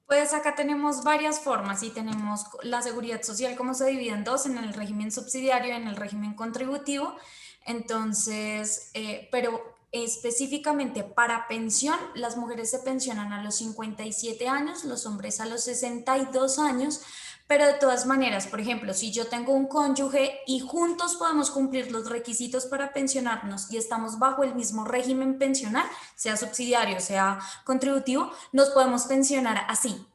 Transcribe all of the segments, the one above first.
Pues acá tenemos varias formas y tenemos la seguridad social como se divide en dos, en el régimen subsidiario y en el régimen contributivo. Entonces, pero específicamente para pensión, las mujeres se pensionan a los 57 años, los hombres a los 62 años, pero de todas maneras, por ejemplo, si yo tengo un cónyuge y juntos podemos cumplir los requisitos para pensionarnos y estamos bajo el mismo régimen pensional, sea subsidiario, sea contributivo, nos podemos pensionar así.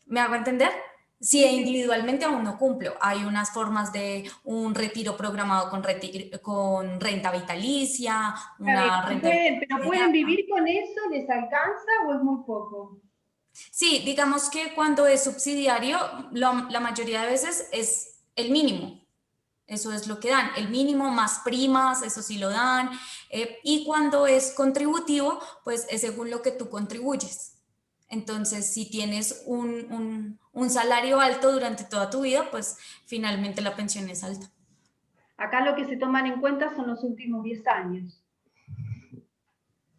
¿Me hago entender? Si Sí, sí, individualmente aún no cumplo, hay unas formas de un retiro programado con renta vitalicia, está bien. una Y renta pueden, vitalicia pero ¿pueden inmediata. vivir con eso? ¿Les alcanza o es muy poco? Sí, digamos que cuando es subsidiario, la mayoría de veces es el mínimo. Eso es lo que dan, el mínimo más primas, eso sí lo dan. Y cuando es contributivo, pues es según lo que tú contribuyes. Entonces, si tienes un salario alto durante toda tu vida, pues finalmente la pensión es alta. Acá lo que se toman en cuenta son los últimos 10 años.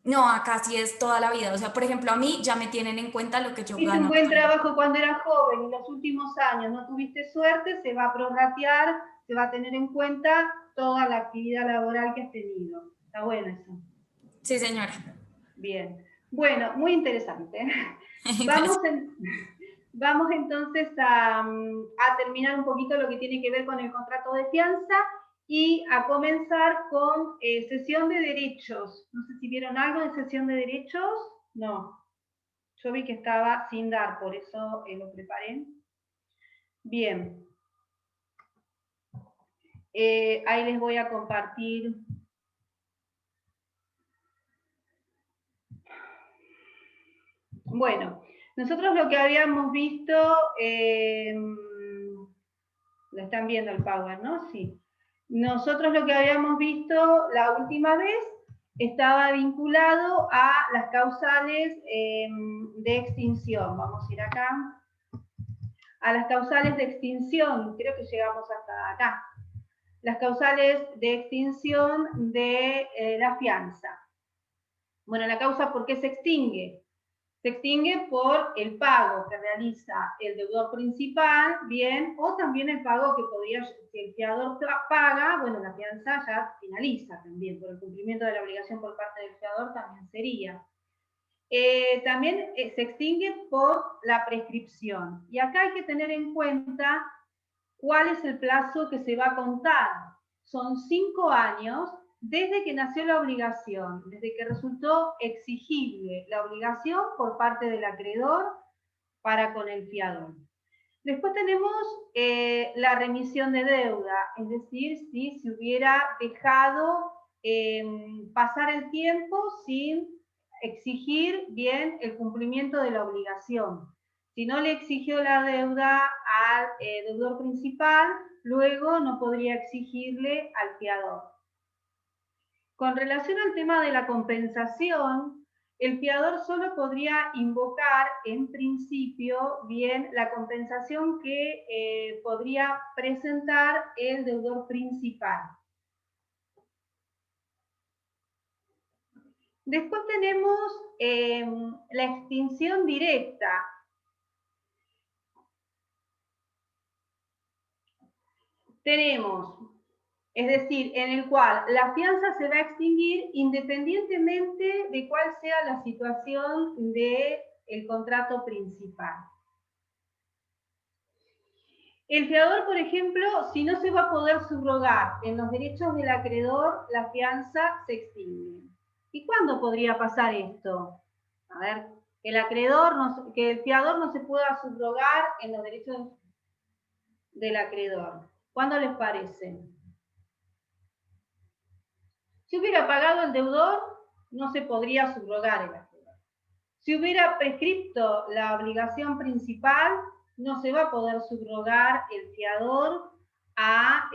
No, acá sí es toda la vida. O sea, por ejemplo, a mí ya me tienen en cuenta lo que yo Hiciste un gano buen actualmente. trabajo cuando eras joven y los últimos años no tuviste suerte, se va a prorratear, se va a tener en cuenta toda la actividad laboral que has tenido. Está bueno eso. Sí, señora. Bien. Bueno, muy interesante. Gracias. Vamos, vamos entonces a terminar un poquito lo que tiene que ver con el contrato de fianza y a comenzar con cesión de derechos. No sé si vieron algo de cesión de derechos. No. Yo vi que estaba sin dar, por eso lo preparé. Bien, ahí les voy a compartir. Bueno, nosotros lo que habíamos visto, lo están viendo el Power, ¿no? Sí. Nosotros lo que habíamos visto la última vez estaba vinculado a las causales de extinción. Vamos a ir acá. A las causales de extinción, creo que llegamos hasta acá. Las causales de extinción de la fianza. Bueno, la causa, ¿por qué se extingue? Se extingue por el pago que realiza el deudor principal, bien, o también el pago que podría, si el fiador paga, bueno, la fianza ya finaliza también, por el cumplimiento de la obligación por parte del fiador también sería. También se extingue por la prescripción. Y acá hay que tener en cuenta cuál es el plazo que se va a contar. Son 5 años desde que nació la obligación, desde que resultó exigible la obligación por parte del acreedor para con el fiador. Después tenemos la remisión de deuda, es decir, si se hubiera dejado pasar el tiempo sin exigir bien el cumplimiento de la obligación. Si no le exigió la deuda al deudor principal, luego no podría exigirle al fiador. Con relación al tema de la compensación, el fiador solo podría invocar en principio bien la compensación que podría presentar el deudor principal. Después tenemos la extinción directa. Tenemos, es decir, en el cual la fianza se va a extinguir independientemente de cuál sea la situación del contrato principal. El fiador, por ejemplo, si no se va a poder subrogar en los derechos del acreedor, la fianza se extingue. ¿Y cuándo podría pasar esto? A ver, que el fiador no se pueda subrogar en los derechos del acreedor. ¿Cuándo les parece? Si hubiera pagado el deudor, no se podría subrogar el acreedor. Si hubiera prescripto la obligación principal, no se va a poder subrogar el fiador a,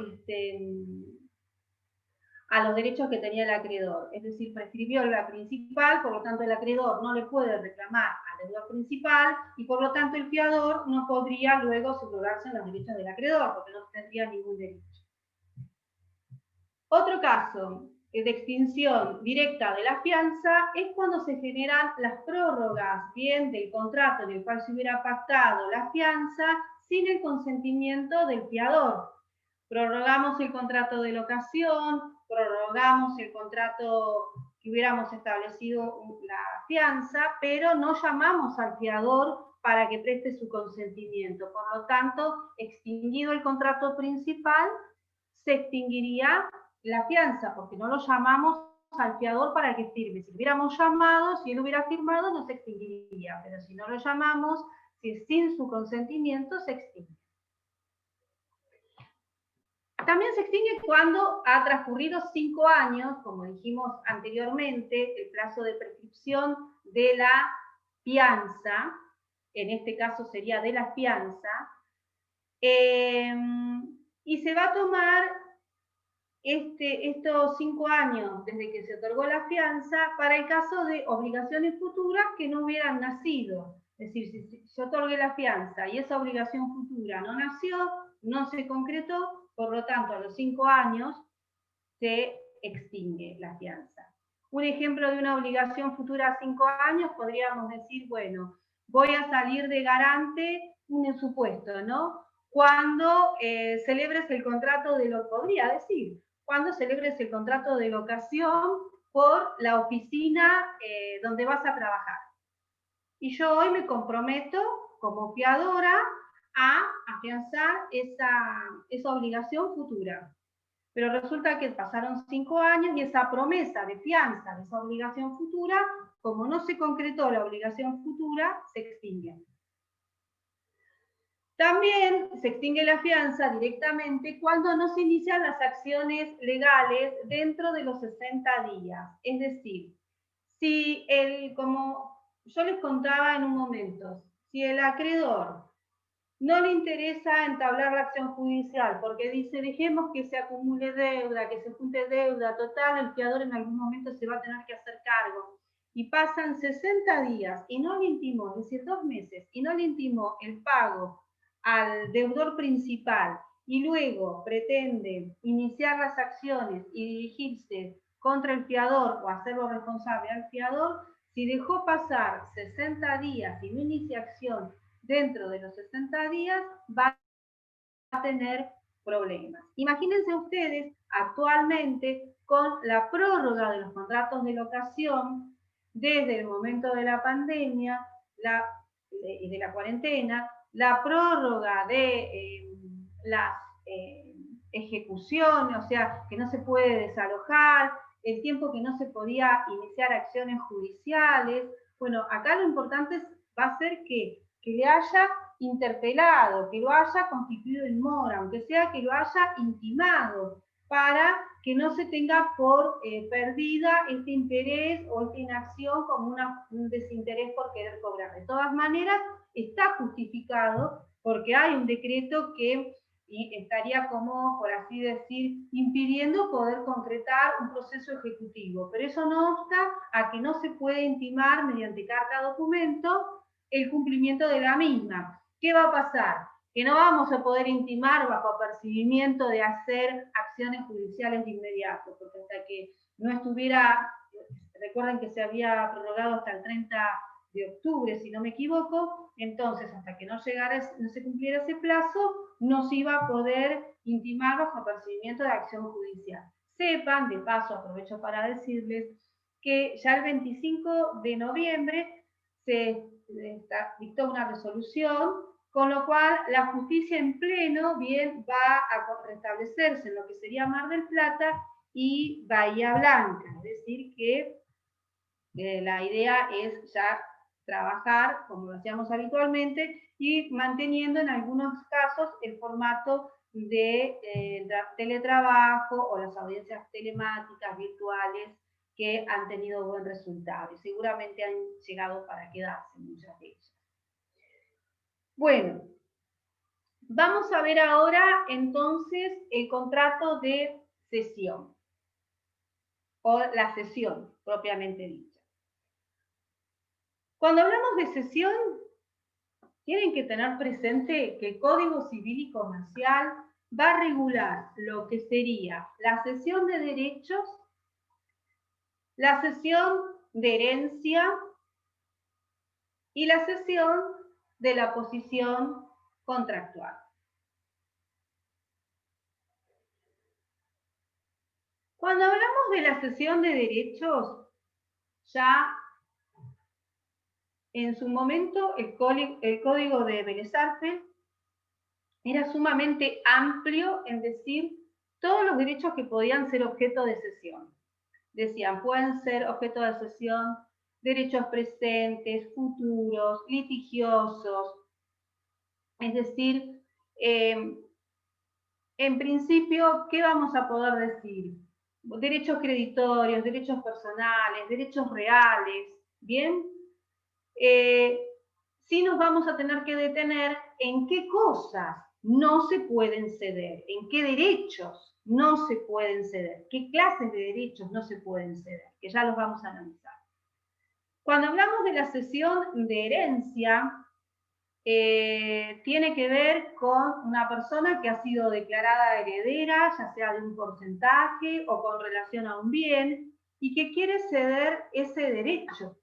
a los derechos que tenía el acreedor. Es decir, prescribió la principal, por lo tanto el acreedor no le puede reclamar al deudor principal y por lo tanto el fiador no podría luego subrogarse en los derechos del acreedor porque no tendría ningún derecho. Otro caso, de extinción directa de la fianza es cuando se generan las prórrogas, bien del contrato en el cual se hubiera pactado la fianza sin el consentimiento del fiador. Prorrogamos el contrato de locación, prorrogamos el contrato que hubiéramos establecido la fianza, pero no llamamos al fiador para que preste su consentimiento. Por lo tanto, extinguido el contrato principal, se extinguiría la fianza, porque no lo llamamos al fiador para que firme. Si lo hubiéramos llamado, si él hubiera firmado, no se extinguiría, pero si no lo llamamos, si es sin su consentimiento, se extingue. También se extingue cuando ha transcurrido 5 años, como dijimos anteriormente, el plazo de prescripción de la fianza, en este caso sería de la fianza, y se va a tomar estos 5 años desde que se otorgó la fianza para el caso de obligaciones futuras que no hubieran nacido. Es decir, si se otorgue la fianza y esa obligación futura no nació, no se concretó, por lo tanto, a los 5 años se extingue la fianza. Un ejemplo de una obligación futura a 5 años, podríamos decir, bueno, voy a salir de garante un supuesto, ¿no? Cuando celebres el contrato de lo podría decir, cuando celebres el contrato de locación por la oficina donde vas a trabajar. Y yo hoy me comprometo como fiadora a afianzar esa obligación futura. Pero resulta que pasaron 5 años y esa promesa de fianza de esa obligación futura, como no se concretó la obligación futura, se extingue. También se extingue la fianza directamente cuando no se inician las acciones legales dentro de los 60 días. Es decir, si como yo les contaba en un momento, si el acreedor no le interesa entablar la acción judicial porque dice, dejemos que se acumule deuda, que se junte deuda, total, el fiador en algún momento se va a tener que hacer cargo. Y pasan 60 días y no le intimó, es decir, 2 meses, y no le intimó el pago al deudor principal y luego pretende iniciar las acciones y dirigirse contra el fiador o hacerlo responsable al fiador, si dejó pasar 60 días y no inicia acción dentro de los 60 días, va a tener problemas. Imagínense ustedes actualmente con la prórroga de los contratos de locación desde el momento de la pandemia y de la cuarentena, la prórroga de las ejecuciones, o sea, que no se puede desalojar, el tiempo que no se podía iniciar acciones judiciales. Bueno, acá lo importante va a ser que le haya interpelado, que lo haya constituido en mora, aunque sea que lo haya intimado, para que no se tenga por perdida este interés o esta inacción como un desinterés por querer cobrar. De todas maneras, está justificado porque hay un decreto que estaría como, por así decir, impidiendo poder concretar un proceso ejecutivo. Pero eso no obsta a que no se puede intimar mediante carta documento el cumplimiento de la misma. ¿Qué va a pasar? Que no vamos a poder intimar bajo apercibimiento de hacer acciones judiciales de inmediato, porque hasta que no estuviera, recuerden que se había prorrogado hasta el 30 de octubre, si no me equivoco, entonces hasta que no se cumpliera ese plazo, no se iba a poder intimar bajo apercibimiento de acción judicial. Sepan, de paso aprovecho para decirles, que ya el 25 de noviembre se dictó una resolución, con lo cual la justicia en pleno bien va a restablecerse en lo que sería Mar del Plata y Bahía Blanca, es decir que la idea es ya trabajar como lo hacíamos habitualmente y manteniendo en algunos casos el formato de teletrabajo o las audiencias telemáticas virtuales que han tenido buen resultado y seguramente han llegado para quedarse muchas de ellas. Bueno, vamos a ver ahora entonces el contrato de cesión o la cesión propiamente dicha. Cuando hablamos de cesión, tienen que tener presente que el Código Civil y Comercial va a regular lo que sería la cesión de derechos la cesión de herencia y la cesión de la posición contractual. Cuando hablamos de la cesión de derechos, ya en su momento el código de Vélez-Arfield era sumamente amplio en decir todos los derechos que podían ser objeto de cesión. Decían, pueden ser objeto de cesión derechos presentes, futuros, litigiosos. Es decir, en principio, ¿qué vamos a poder decir? Derechos creditorios, derechos personales, derechos reales, ¿bien? Sí nos vamos a tener que detener en qué cosas no se pueden ceder, en qué derechos no se pueden ceder, qué clases de derechos no se pueden ceder, que ya los vamos a analizar. Cuando hablamos de la cesión de herencia, tiene que ver con una persona que ha sido declarada heredera, ya sea de un porcentaje o con relación a un bien, y que quiere ceder ese derecho.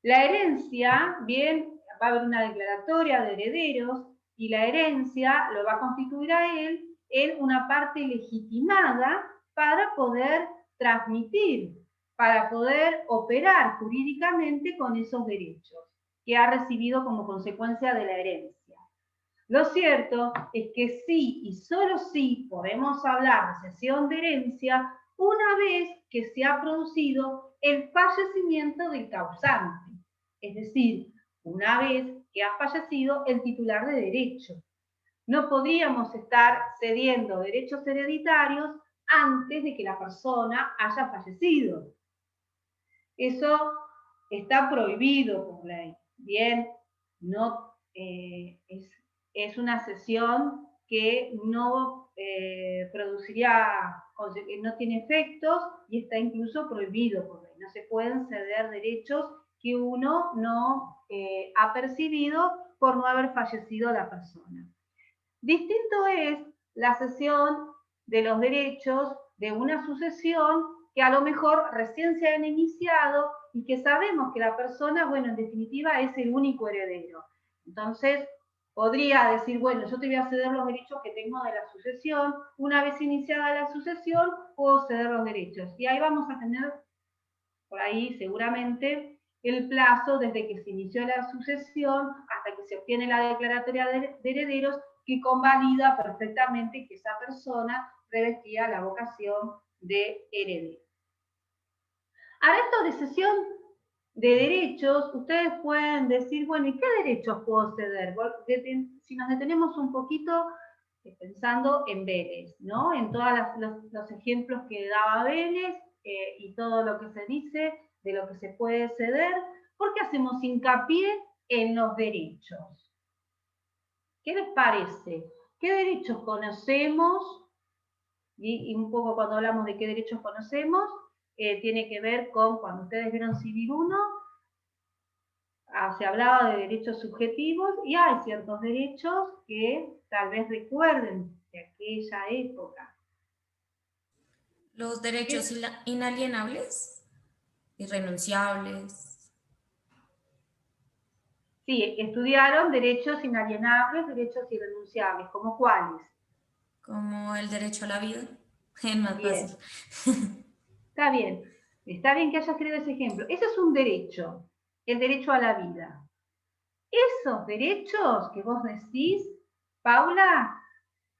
La herencia, bien, va a haber una declaratoria de herederos y la herencia lo va a constituir a él en una parte legitimada para poder transmitir, para poder operar jurídicamente con esos derechos que ha recibido como consecuencia de la herencia. Lo cierto es que sí y solo sí podemos hablar de cesión de herencia una vez que se ha producido el fallecimiento del causante. Es decir, una vez que ha fallecido el titular de derecho. No podríamos estar cediendo derechos hereditarios antes de que la persona haya fallecido. Eso está prohibido por ley. Bien, no, es una cesión que no produciría, no tiene efectos y está incluso prohibido por ley. No se pueden ceder derechos que uno no ha percibido por no haber fallecido la persona. Distinto es la cesión de los derechos de una sucesión que a lo mejor recién se han iniciado y que sabemos que la persona, bueno, en definitiva es el único heredero. Entonces, podría decir, bueno, yo te voy a ceder los derechos que tengo de la sucesión, una vez iniciada la sucesión, puedo ceder los derechos. Y ahí vamos a tener, por ahí seguramente, el plazo desde que se inició la sucesión hasta que se obtiene la declaratoria de herederos que convalida perfectamente que esa persona revestía la vocación de heredero. Ahora, esto de cesión de derechos, ustedes pueden decir, bueno, ¿y qué derechos puedo ceder? Si nos detenemos un poquito pensando en Vélez, ¿no? En todos los ejemplos que daba Vélez y todo lo que se dice de lo que se puede ceder, ¿por qué hacemos hincapié en los derechos? ¿Qué les parece? ¿Qué derechos conocemos? Y un poco cuando hablamos de qué derechos conocemos, tiene que ver con, cuando ustedes vieron Civil 1, se hablaba de derechos subjetivos y hay ciertos derechos que tal vez recuerden de aquella época. Los derechos inalienables, irrenunciables. Sí, estudiaron derechos inalienables, derechos irrenunciables, ¿como cuáles? Como el derecho a la vida, es más Bien. fácil. Está bien que hayas querido ese ejemplo. Ese es un derecho, el derecho a la vida. Esos derechos que vos decís, Paula,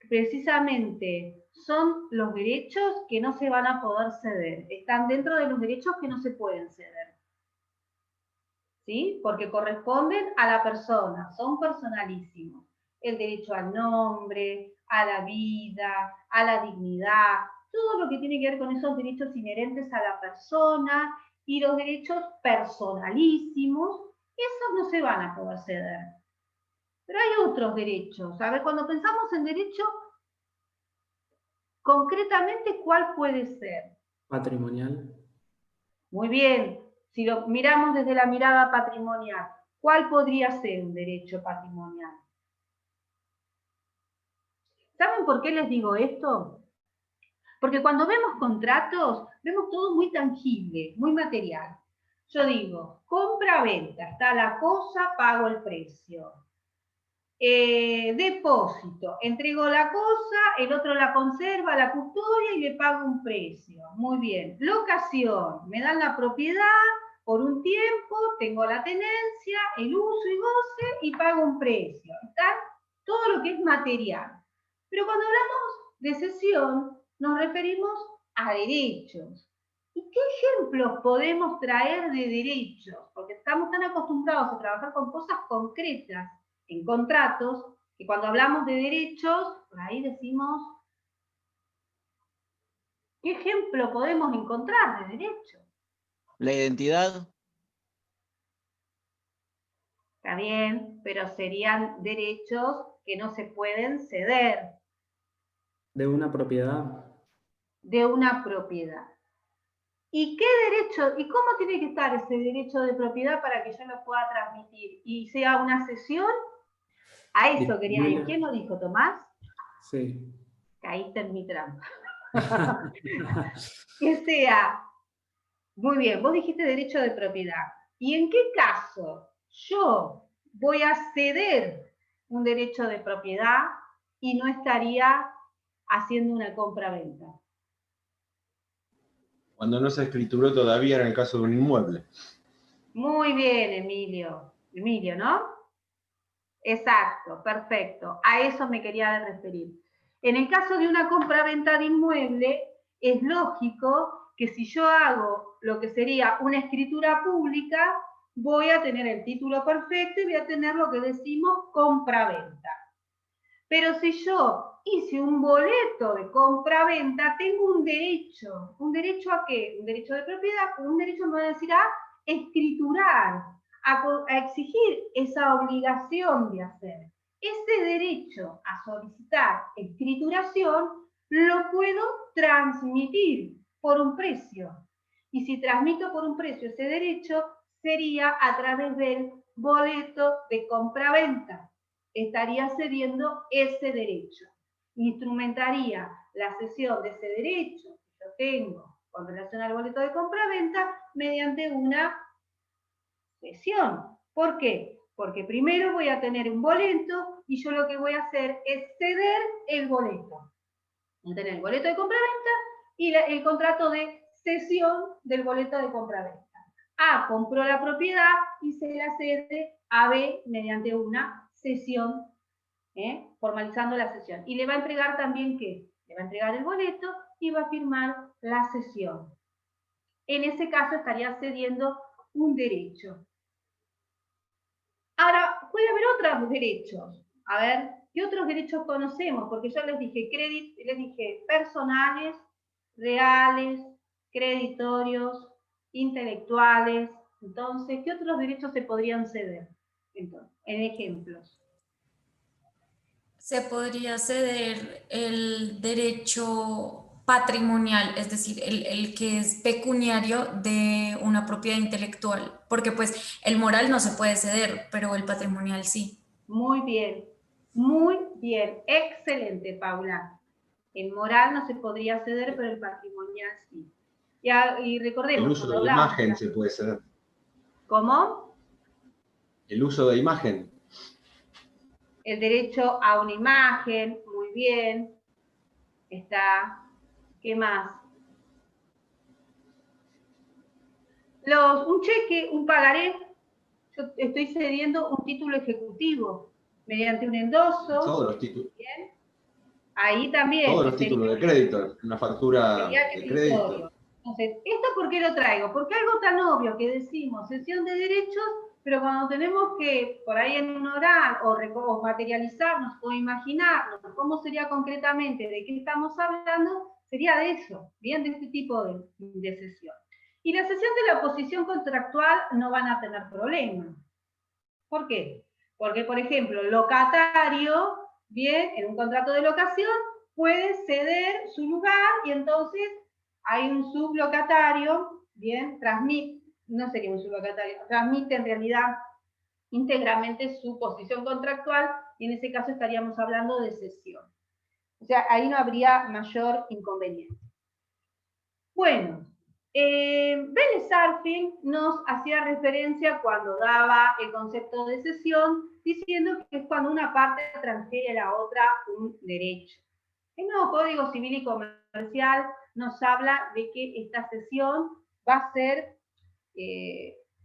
precisamente son los derechos que no se van a poder ceder. Están dentro de los derechos que no se pueden ceder. ¿Sí? Porque corresponden a la persona, son personalísimos. El derecho al nombre, a la vida, a la dignidad, todo lo que tiene que ver con esos derechos inherentes a la persona y los derechos personalísimos, esos no se van a poder ceder. Pero hay otros derechos. A ver, cuando pensamos en derecho, concretamente, ¿cuál puede ser? Patrimonial. Muy bien. Si lo miramos desde la mirada patrimonial, ¿cuál podría ser un derecho patrimonial? ¿Saben por qué les digo esto? Porque cuando vemos contratos, vemos todo muy tangible, muy material. Yo digo, compra-venta, está la cosa, pago el precio. Depósito, entrego la cosa, el otro la conserva, la custodia y le pago un precio. Muy bien. Locación, me dan la propiedad por un tiempo, tengo la tenencia, el uso y goce y pago un precio. Está todo lo que es material. Pero cuando hablamos de cesión, nos referimos a derechos. ¿Y qué ejemplos podemos traer de derechos? Porque estamos tan acostumbrados a trabajar con cosas concretas en contratos, que cuando hablamos de derechos, por ahí decimos, ¿qué ejemplo podemos encontrar de derecho? La identidad. Está bien, pero serían derechos que no se pueden ceder. De una propiedad. De una propiedad. ¿Y qué derecho, y cómo tiene que estar ese derecho de propiedad para que yo lo pueda transmitir y sea una cesión? A eso quería ir. ¿Quién lo dijo, Tomás? Sí. Caíste en mi trampa. Que sea, muy bien, vos dijiste derecho de propiedad. ¿Y en qué caso yo voy a ceder un derecho de propiedad y no estaría haciendo una compra-venta? Cuando no se escrituró todavía en el caso de un inmueble. Muy bien, Emilio. Emilio, ¿no? Exacto, perfecto. A eso me quería referir. En el caso de una compra-venta de inmueble, es lógico que si yo hago lo que sería una escritura pública, voy a tener el título perfecto y voy a tener lo que decimos compra-venta. Pero si yo hice un boleto de compra-venta, tengo un derecho. ¿Un derecho a qué? Un derecho de propiedad, un derecho me va a decir a escriturar, a exigir esa obligación de hacer. Ese derecho a solicitar escrituración lo puedo transmitir por un precio. Y si transmito por un precio ese derecho, sería a través del boleto de compra-venta. Estaría cediendo ese derecho. Instrumentaría la cesión de ese derecho que yo tengo con relación al boleto de compra-venta mediante una cesión. ¿Por qué? Porque primero voy a tener un boleto y yo lo que voy a hacer es ceder el boleto. Voy a tener el boleto de compra-venta y el contrato de cesión del boleto de compra-venta. A compró la propiedad y se la cede a B mediante una cesión, formalizando la cesión. Y le va a entregar también, ¿qué? Le va a entregar el boleto y va a firmar la cesión. En ese caso estaría cediendo un derecho. Ahora, puede haber otros derechos. A ver, ¿qué otros derechos conocemos? Porque yo les dije les dije personales, reales, creditorios, intelectuales. Entonces, ¿qué otros derechos se podrían ceder? Entonces, en ejemplos. Se podría ceder el derecho patrimonial, es decir, el que es pecuniario de una propiedad intelectual, porque pues el moral no se puede ceder, pero el patrimonial sí. Muy bien, excelente, Paula. El moral no se podría ceder, pero el patrimonial sí. Y recordemos, El uso de imagen se puede ceder. ¿Cómo? El uso de imagen. El derecho a una imagen, muy bien. Está. ¿Qué más? Un cheque, un pagaré. Yo estoy cediendo un título ejecutivo mediante un endoso. Todos los títulos. Bien. Ahí también. Todos los títulos de crédito, una factura de crédito. Entonces, ¿esto por qué lo traigo? Porque algo tan obvio que decimos, cesión de derechos, pero cuando tenemos que, por ahí en un oral, o materializarnos, o imaginarnos cómo sería concretamente, de qué estamos hablando, sería de eso, bien, de este tipo de cesión. Y la cesión de la oposición contractual no van a tener problema. ¿Por qué? Porque, por ejemplo, el locatario, bien, en un contrato de locación, puede ceder su lugar y entonces hay un sublocatario, bien, no sería un sublocatario, transmite en realidad íntegramente su posición contractual y en ese caso estaríamos hablando de cesión. O sea, ahí no habría mayor inconveniente. Bueno, Vélez Sarsfield nos hacía referencia cuando daba el concepto de cesión, diciendo que es cuando una parte transfiere a la otra un derecho. El nuevo Código Civil y Comercial nos habla de que esta cesión va a ser,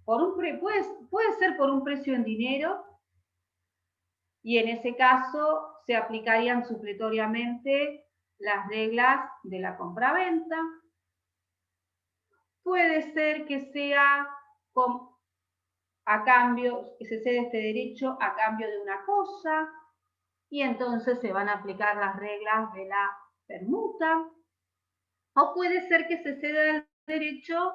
puede ser por un precio en dinero, y en ese caso se aplicarían supletoriamente las reglas de la compraventa. Puede ser que sea a cambio, que se cede este derecho a cambio de una cosa, y entonces se van a aplicar las reglas de la permuta. O puede ser que se ceda el derecho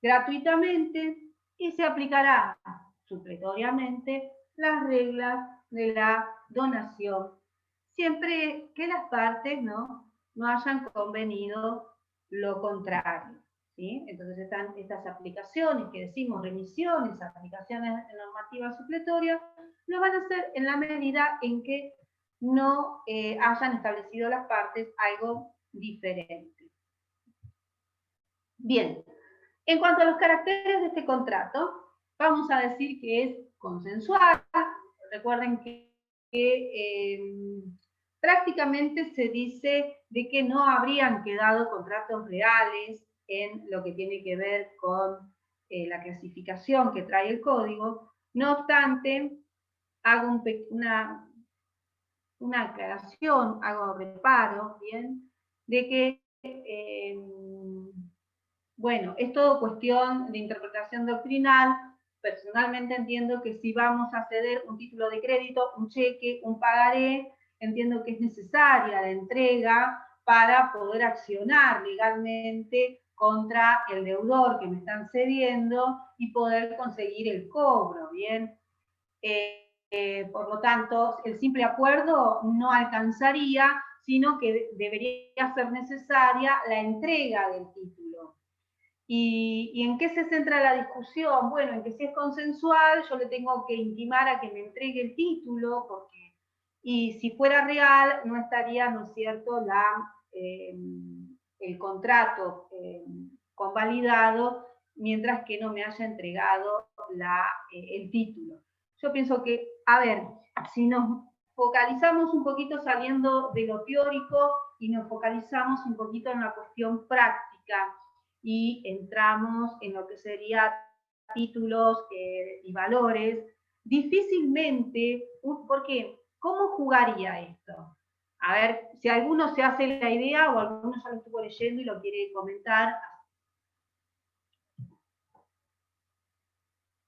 gratuitamente y se aplicará supletoriamente las reglas de la donación, siempre que las partes no hayan convenido lo contrario. ¿Sí? Entonces están estas aplicaciones que decimos remisiones, aplicaciones normativas supletorias, lo van a hacer en la medida en que no hayan establecido las partes algo diferente. Bien, en cuanto a los caracteres de este contrato, vamos a decir que es consensual. Recuerden que prácticamente se dice de que no habrían quedado contratos reales en lo que tiene que ver con la clasificación que trae el código. No obstante, hago una aclaración, hago reparo, ¿bien? De que, bueno, es todo cuestión de interpretación doctrinal. Personalmente entiendo que si vamos a ceder un título de crédito, un cheque, un pagaré, entiendo que es necesaria la entrega para poder accionar legalmente contra el deudor que me están cediendo y poder conseguir el cobro, ¿bien? Por lo tanto, el simple acuerdo no alcanzaría, sino que debería ser necesaria la entrega del título. ¿Y en qué se centra la discusión? Bueno, en que si es consensual, yo le tengo que intimar a que me entregue el título, porque, y si fuera real, no estaría, ¿no es cierto?, el contrato convalidado, mientras que no me haya entregado el título. Yo pienso que, a ver, si nos focalizamos un poquito saliendo de lo teórico y nos focalizamos un poquito en la cuestión práctica, y entramos en lo que sería títulos y valores, difícilmente, porque ¿cómo jugaría esto? A ver, si alguno se hace la idea o alguno ya lo estuvo leyendo y lo quiere comentar.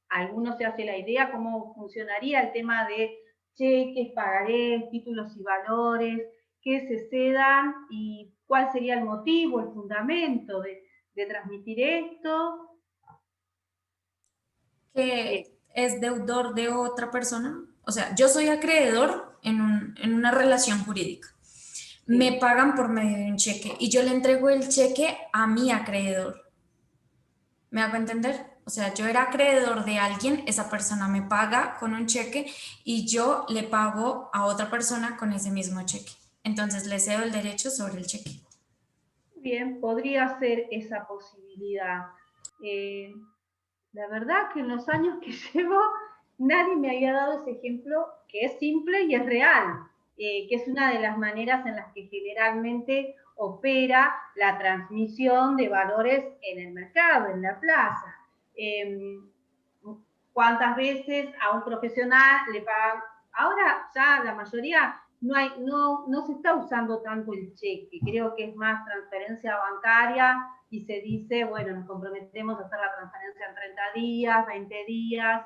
¿Alguno se hace la idea cómo funcionaría el tema de cheques, pagarés, títulos y valores, que se cedan y cuál sería el motivo, el fundamento de transmitir esto? Que es deudor de otra persona. O sea, yo soy acreedor en una relación jurídica. Sí. Me pagan por medio de un cheque y yo le entrego el cheque a mi acreedor. ¿Me hago entender? O sea, yo era acreedor de alguien, esa persona me paga con un cheque y yo le pago a otra persona con ese mismo cheque. Entonces le cedo el derecho sobre el cheque. Bien, podría ser esa posibilidad. La verdad que en los años que llevo, nadie me había dado ese ejemplo que es simple y es real, que es una de las maneras en las que generalmente opera la transmisión de valores en el mercado, en la plaza. ¿Cuántas veces a un profesional le pagan? Ahora ya la mayoría no se está usando tanto el cheque, creo que es más transferencia bancaria y se dice, bueno, nos comprometemos a hacer la transferencia en 30 días, 20 días,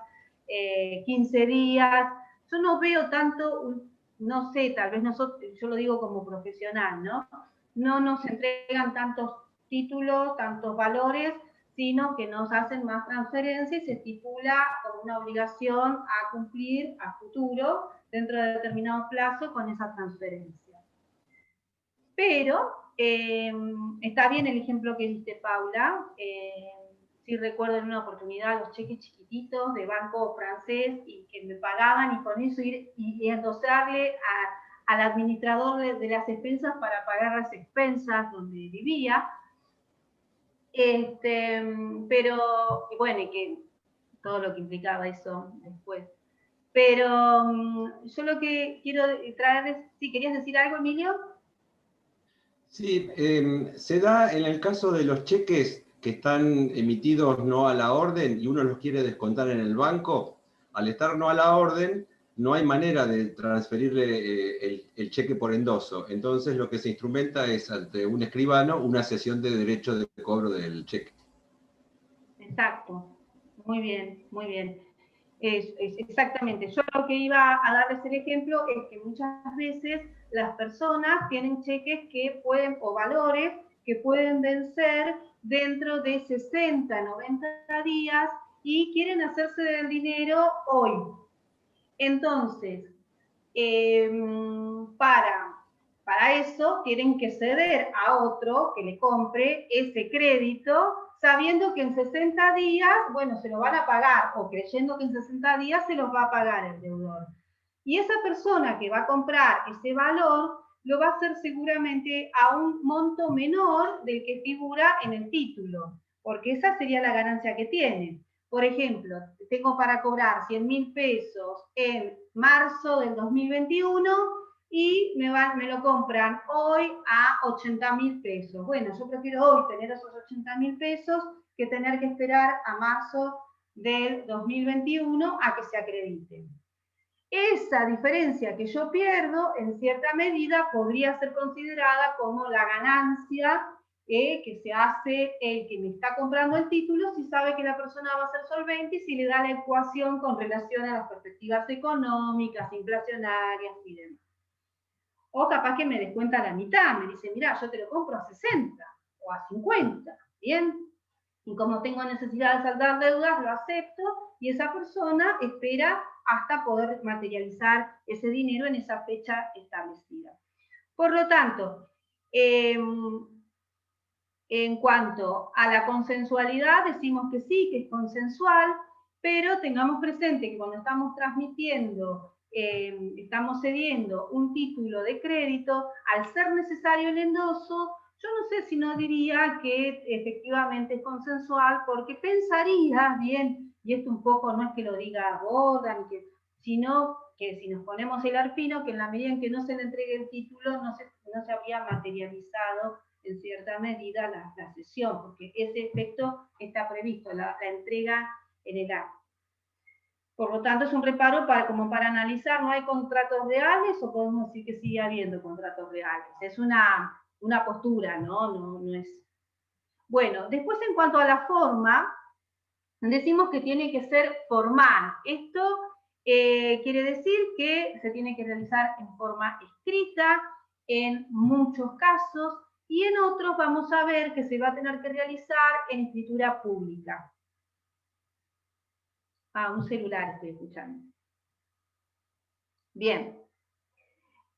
15 días. Yo no veo tanto, no sé, tal vez nosotros, yo lo digo como profesional, ¿no? No nos entregan tantos títulos, tantos valores, sino que nos hacen más transferencias y se estipula como una obligación a cumplir a futuro dentro de determinado plazo con esa transferencia. Pero está bien el ejemplo que diste, Paula. Sí recuerdo en una oportunidad los cheques chiquititos de banco francés y que me pagaban y con eso ir y endosarle al administrador de las expensas para pagar las expensas donde vivía. Pero, bueno, y que todo lo que implicaba eso después. Pero yo lo que quiero traerles, ¿sí querías decir algo, Emilio? Sí, se da en el caso de los cheques que están emitidos no a la orden y uno los quiere descontar en el banco. Al estar no a la orden, no hay manera de transferirle el cheque por endoso. Entonces lo que se instrumenta es ante un escribano una cesión de derecho de cobro del cheque. Exacto, muy bien, muy bien. Exactamente. Yo lo que iba a darles el ejemplo es que muchas veces las personas tienen cheques que pueden, o valores que pueden vencer dentro de 60, 90 días y quieren hacerse del dinero hoy. Entonces, para eso tienen que ceder a otro que le compre ese crédito, sabiendo que en 60 días, bueno, se lo van a pagar, o creyendo que en 60 días se los va a pagar el deudor. Y esa persona que va a comprar ese valor, lo va a hacer seguramente a un monto menor del que figura en el título, porque esa sería la ganancia que tiene. Por ejemplo, tengo para cobrar 100.000 pesos en marzo del 2021 y me lo compran hoy a 80.000 pesos. Bueno, yo prefiero hoy tener esos 80.000 pesos que tener que esperar a marzo del 2021 a que se acrediten. Esa diferencia que yo pierdo, en cierta medida, podría ser considerada como la ganancia que se hace el que me está comprando el título si sabe que la persona va a ser solvente y si le da la ecuación con relación a las perspectivas económicas, inflacionarias y demás. O capaz que me descuenta la mitad, me dice, mira, yo te lo compro a 60 o a 50, ¿bien? Y como tengo necesidad de saldar deudas, lo acepto y esa persona espera hasta poder materializar ese dinero en esa fecha establecida. Por lo tanto, en cuanto a la consensualidad, decimos que sí, que es consensual, pero tengamos presente que cuando estamos transmitiendo, estamos cediendo un título de crédito, al ser necesario el endoso, yo no sé si no diría que efectivamente es consensual, porque pensaría, bien, y esto un poco no es que lo diga Borda, sino que si nos ponemos el arfino, que en la medida en que no se le entregue el título, no se habría materializado en cierta medida la cesión, porque ese efecto está previsto, la entrega en el acto. Por lo tanto, es un reparo como para analizar, ¿no hay contratos reales o podemos decir que sigue habiendo contratos reales? Es una postura, ¿no? No es... Bueno, después en cuanto a la forma, decimos que tiene que ser formal. Esto quiere decir que se tiene que realizar en forma escrita, en muchos casos, y en otros vamos a ver que se va a tener que realizar en escritura pública. Un celular estoy escuchando. Bien.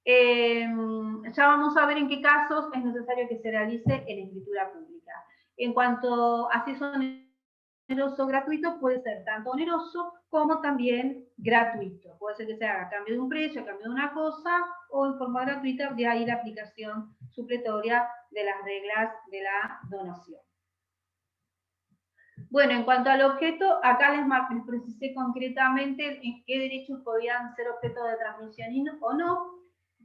Ya vamos a ver en qué casos es necesario que se realice en escritura pública. En cuanto a si es oneroso o gratuito, puede ser tanto oneroso como también gratuito. Puede ser que sea a cambio de un precio, a cambio de una cosa, o en forma gratuita, de ahí la aplicación supletoria de las reglas de la donación. Bueno, en cuanto al objeto, acá les precisé concretamente en qué derechos podían ser objeto de transmisión o no.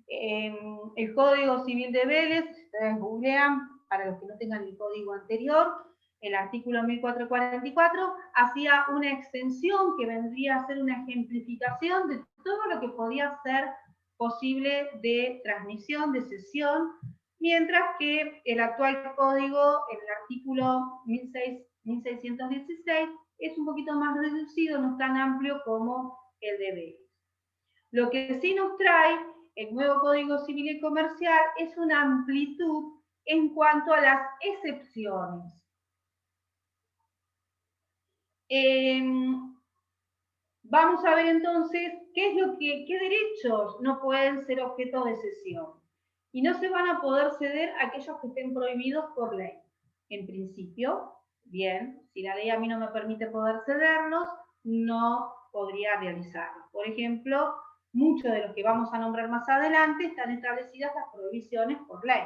El Código Civil de Vélez, ustedes googlean, para los que no tengan el código anterior, el artículo 1444 hacía una extensión que vendría a ser una ejemplificación de todo lo que podía ser posible de transmisión, de cesión, mientras que el actual código, el artículo 1616, es un poquito más reducido, no es tan amplio como el de Vélez. Lo que sí nos trae el nuevo Código Civil y Comercial es una amplitud en cuanto a las excepciones. Vamos a ver entonces qué derechos no pueden ser objeto de cesión. Y no se van a poder ceder aquellos que estén prohibidos por ley. En principio, bien, si la ley a mí no me permite poder cederlos, no podría realizarlos. Por ejemplo, muchos de los que vamos a nombrar más adelante están establecidas las prohibiciones por ley.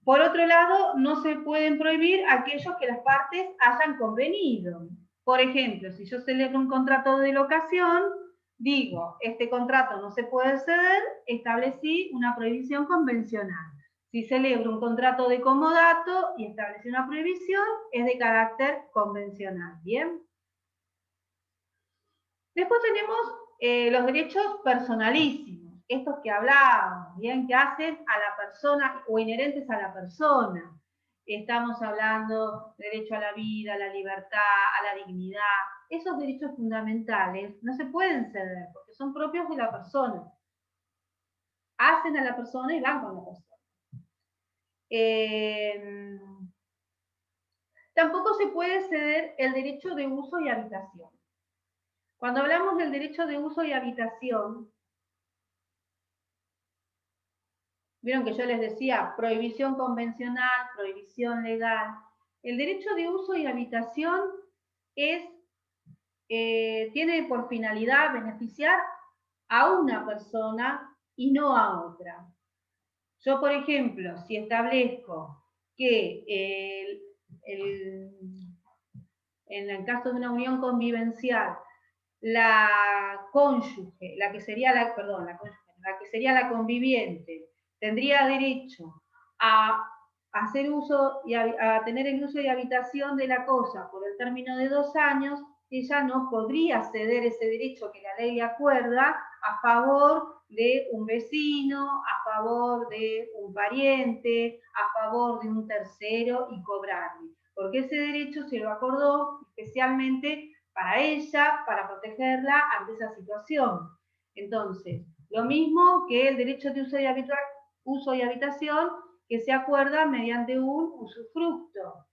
Por otro lado, no se pueden prohibir aquellos que las partes hayan convenido. Por ejemplo, si yo celebro un contrato de locación, digo, este contrato no se puede ceder, establecí una prohibición convencional. Si celebro un contrato de comodato y establecí una prohibición, es de carácter convencional. ¿Bien? Después tenemos los derechos personalísimos, estos que hablábamos, ¿bien? Que hacen a la persona o inherentes a la persona. Estamos hablando de derecho a la vida, a la libertad, a la dignidad. Esos derechos fundamentales no se pueden ceder porque son propios de la persona. Hacen a la persona y van con la persona. Tampoco se puede ceder el derecho de uso y habitación. Cuando hablamos del derecho de uso y habitación, vieron que yo les decía prohibición convencional, prohibición legal. El derecho de uso y habitación tiene por finalidad beneficiar a una persona y no a otra. Yo, por ejemplo, si establezco que en el caso de una unión convivencial, la cónyuge, la que sería la conviviente, tendría derecho a hacer uso y a tener el uso y habitación de la cosa por el término de 2 años, ella no podría ceder ese derecho que la ley le acuerda a favor de un vecino, a favor de un pariente, a favor de un tercero y cobrarle. Porque ese derecho se lo acordó especialmente para ella, para protegerla ante esa situación. Entonces, lo mismo que el derecho de uso y habitación que se acuerda mediante un usufructo.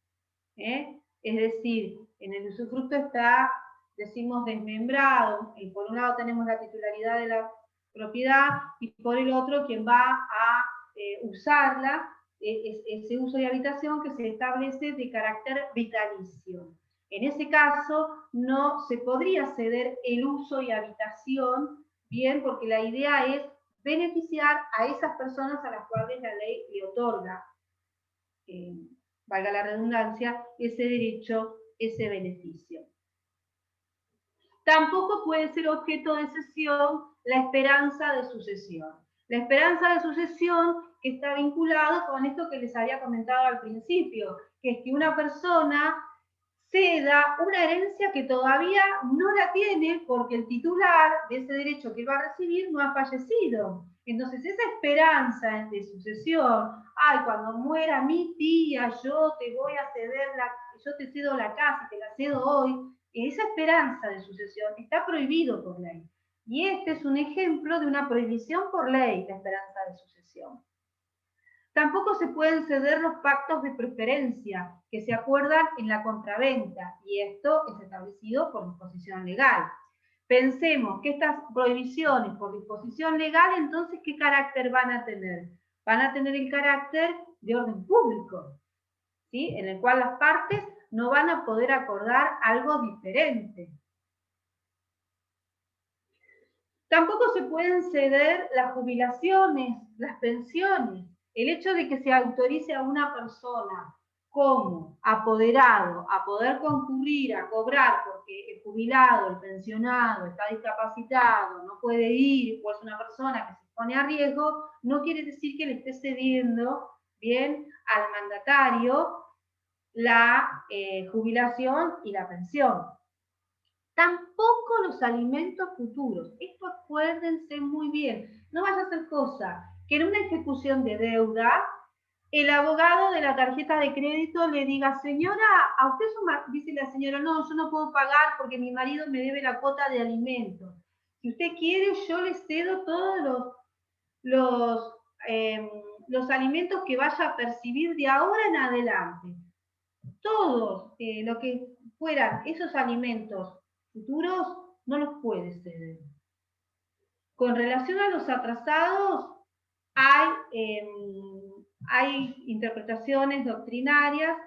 Es decir, en el usufructo está, decimos, desmembrado, y por un lado tenemos la titularidad de la propiedad y por el otro quien va a usarla, ese uso y habitación que se establece de carácter vitalicio. En ese caso no se podría ceder el uso y habitación, bien, porque la idea es beneficiar a esas personas a las cuales la ley le otorga, valga la redundancia, ese derecho, ese beneficio. Tampoco puede ser objeto de cesión la esperanza de sucesión. La esperanza de sucesión que está vinculado con esto que les había comentado al principio, que es que una persona ceda una herencia que todavía no la tiene porque el titular de ese derecho que va a recibir no ha fallecido. Entonces esa esperanza de sucesión, ay, cuando muera mi tía, yo te voy a ceder yo te cedo la casa y te la cedo hoy, esa esperanza de sucesión está prohibido por ley. Y este es un ejemplo de una prohibición por ley, la esperanza de sucesión. Tampoco se pueden ceder los pactos de preferencia que se acuerdan en la compraventa, y esto es establecido por disposición legal. Pensemos que estas prohibiciones por disposición legal, entonces, ¿qué carácter van a tener? Van a tener el carácter de orden público, ¿sí? En el cual las partes no van a poder acordar algo diferente. Tampoco se pueden ceder las jubilaciones, las pensiones. El hecho de que se autorice a una persona como apoderado a poder concurrir a cobrar porque el jubilado, el pensionado está discapacitado, no puede ir o es una persona que se pone a riesgo, no quiere decir que le esté cediendo bien al mandatario la jubilación y la pensión. Tampoco los alimentos futuros. Esto acuérdense muy bien. No vaya a ser cosa que en una ejecución de deuda, el abogado de la tarjeta de crédito le diga, señora, a usted dice la señora, no, yo no puedo pagar porque mi marido me debe la cuota de alimentos. Si usted quiere, yo le cedo todos los alimentos que vaya a percibir de ahora en adelante. Todos lo que fueran esos alimentos futuros no los puede ceder. Con relación a los atrasados, hay interpretaciones doctrinarias,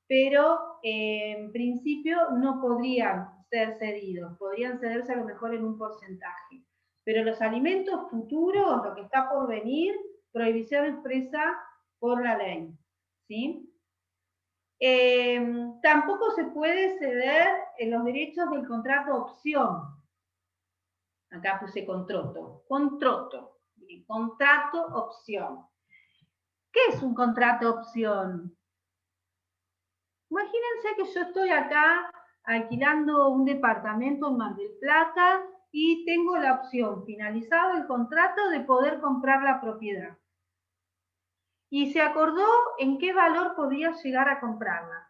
pero en principio no podrían ser cedidos, podrían cederse a lo mejor en un porcentaje. Pero los alimentos futuros, lo que está por venir, prohibición expresa por la ley. ¿sí? Tampoco se puede ceder en los derechos del contrato opción. Acá puse contrato. Contrato opción. ¿Qué es un contrato opción? Imagínense que yo estoy acá alquilando un departamento en Mar del Plata y tengo la opción, finalizado el contrato, de poder comprar la propiedad. Y se acordó en qué valor podría llegar a comprarla.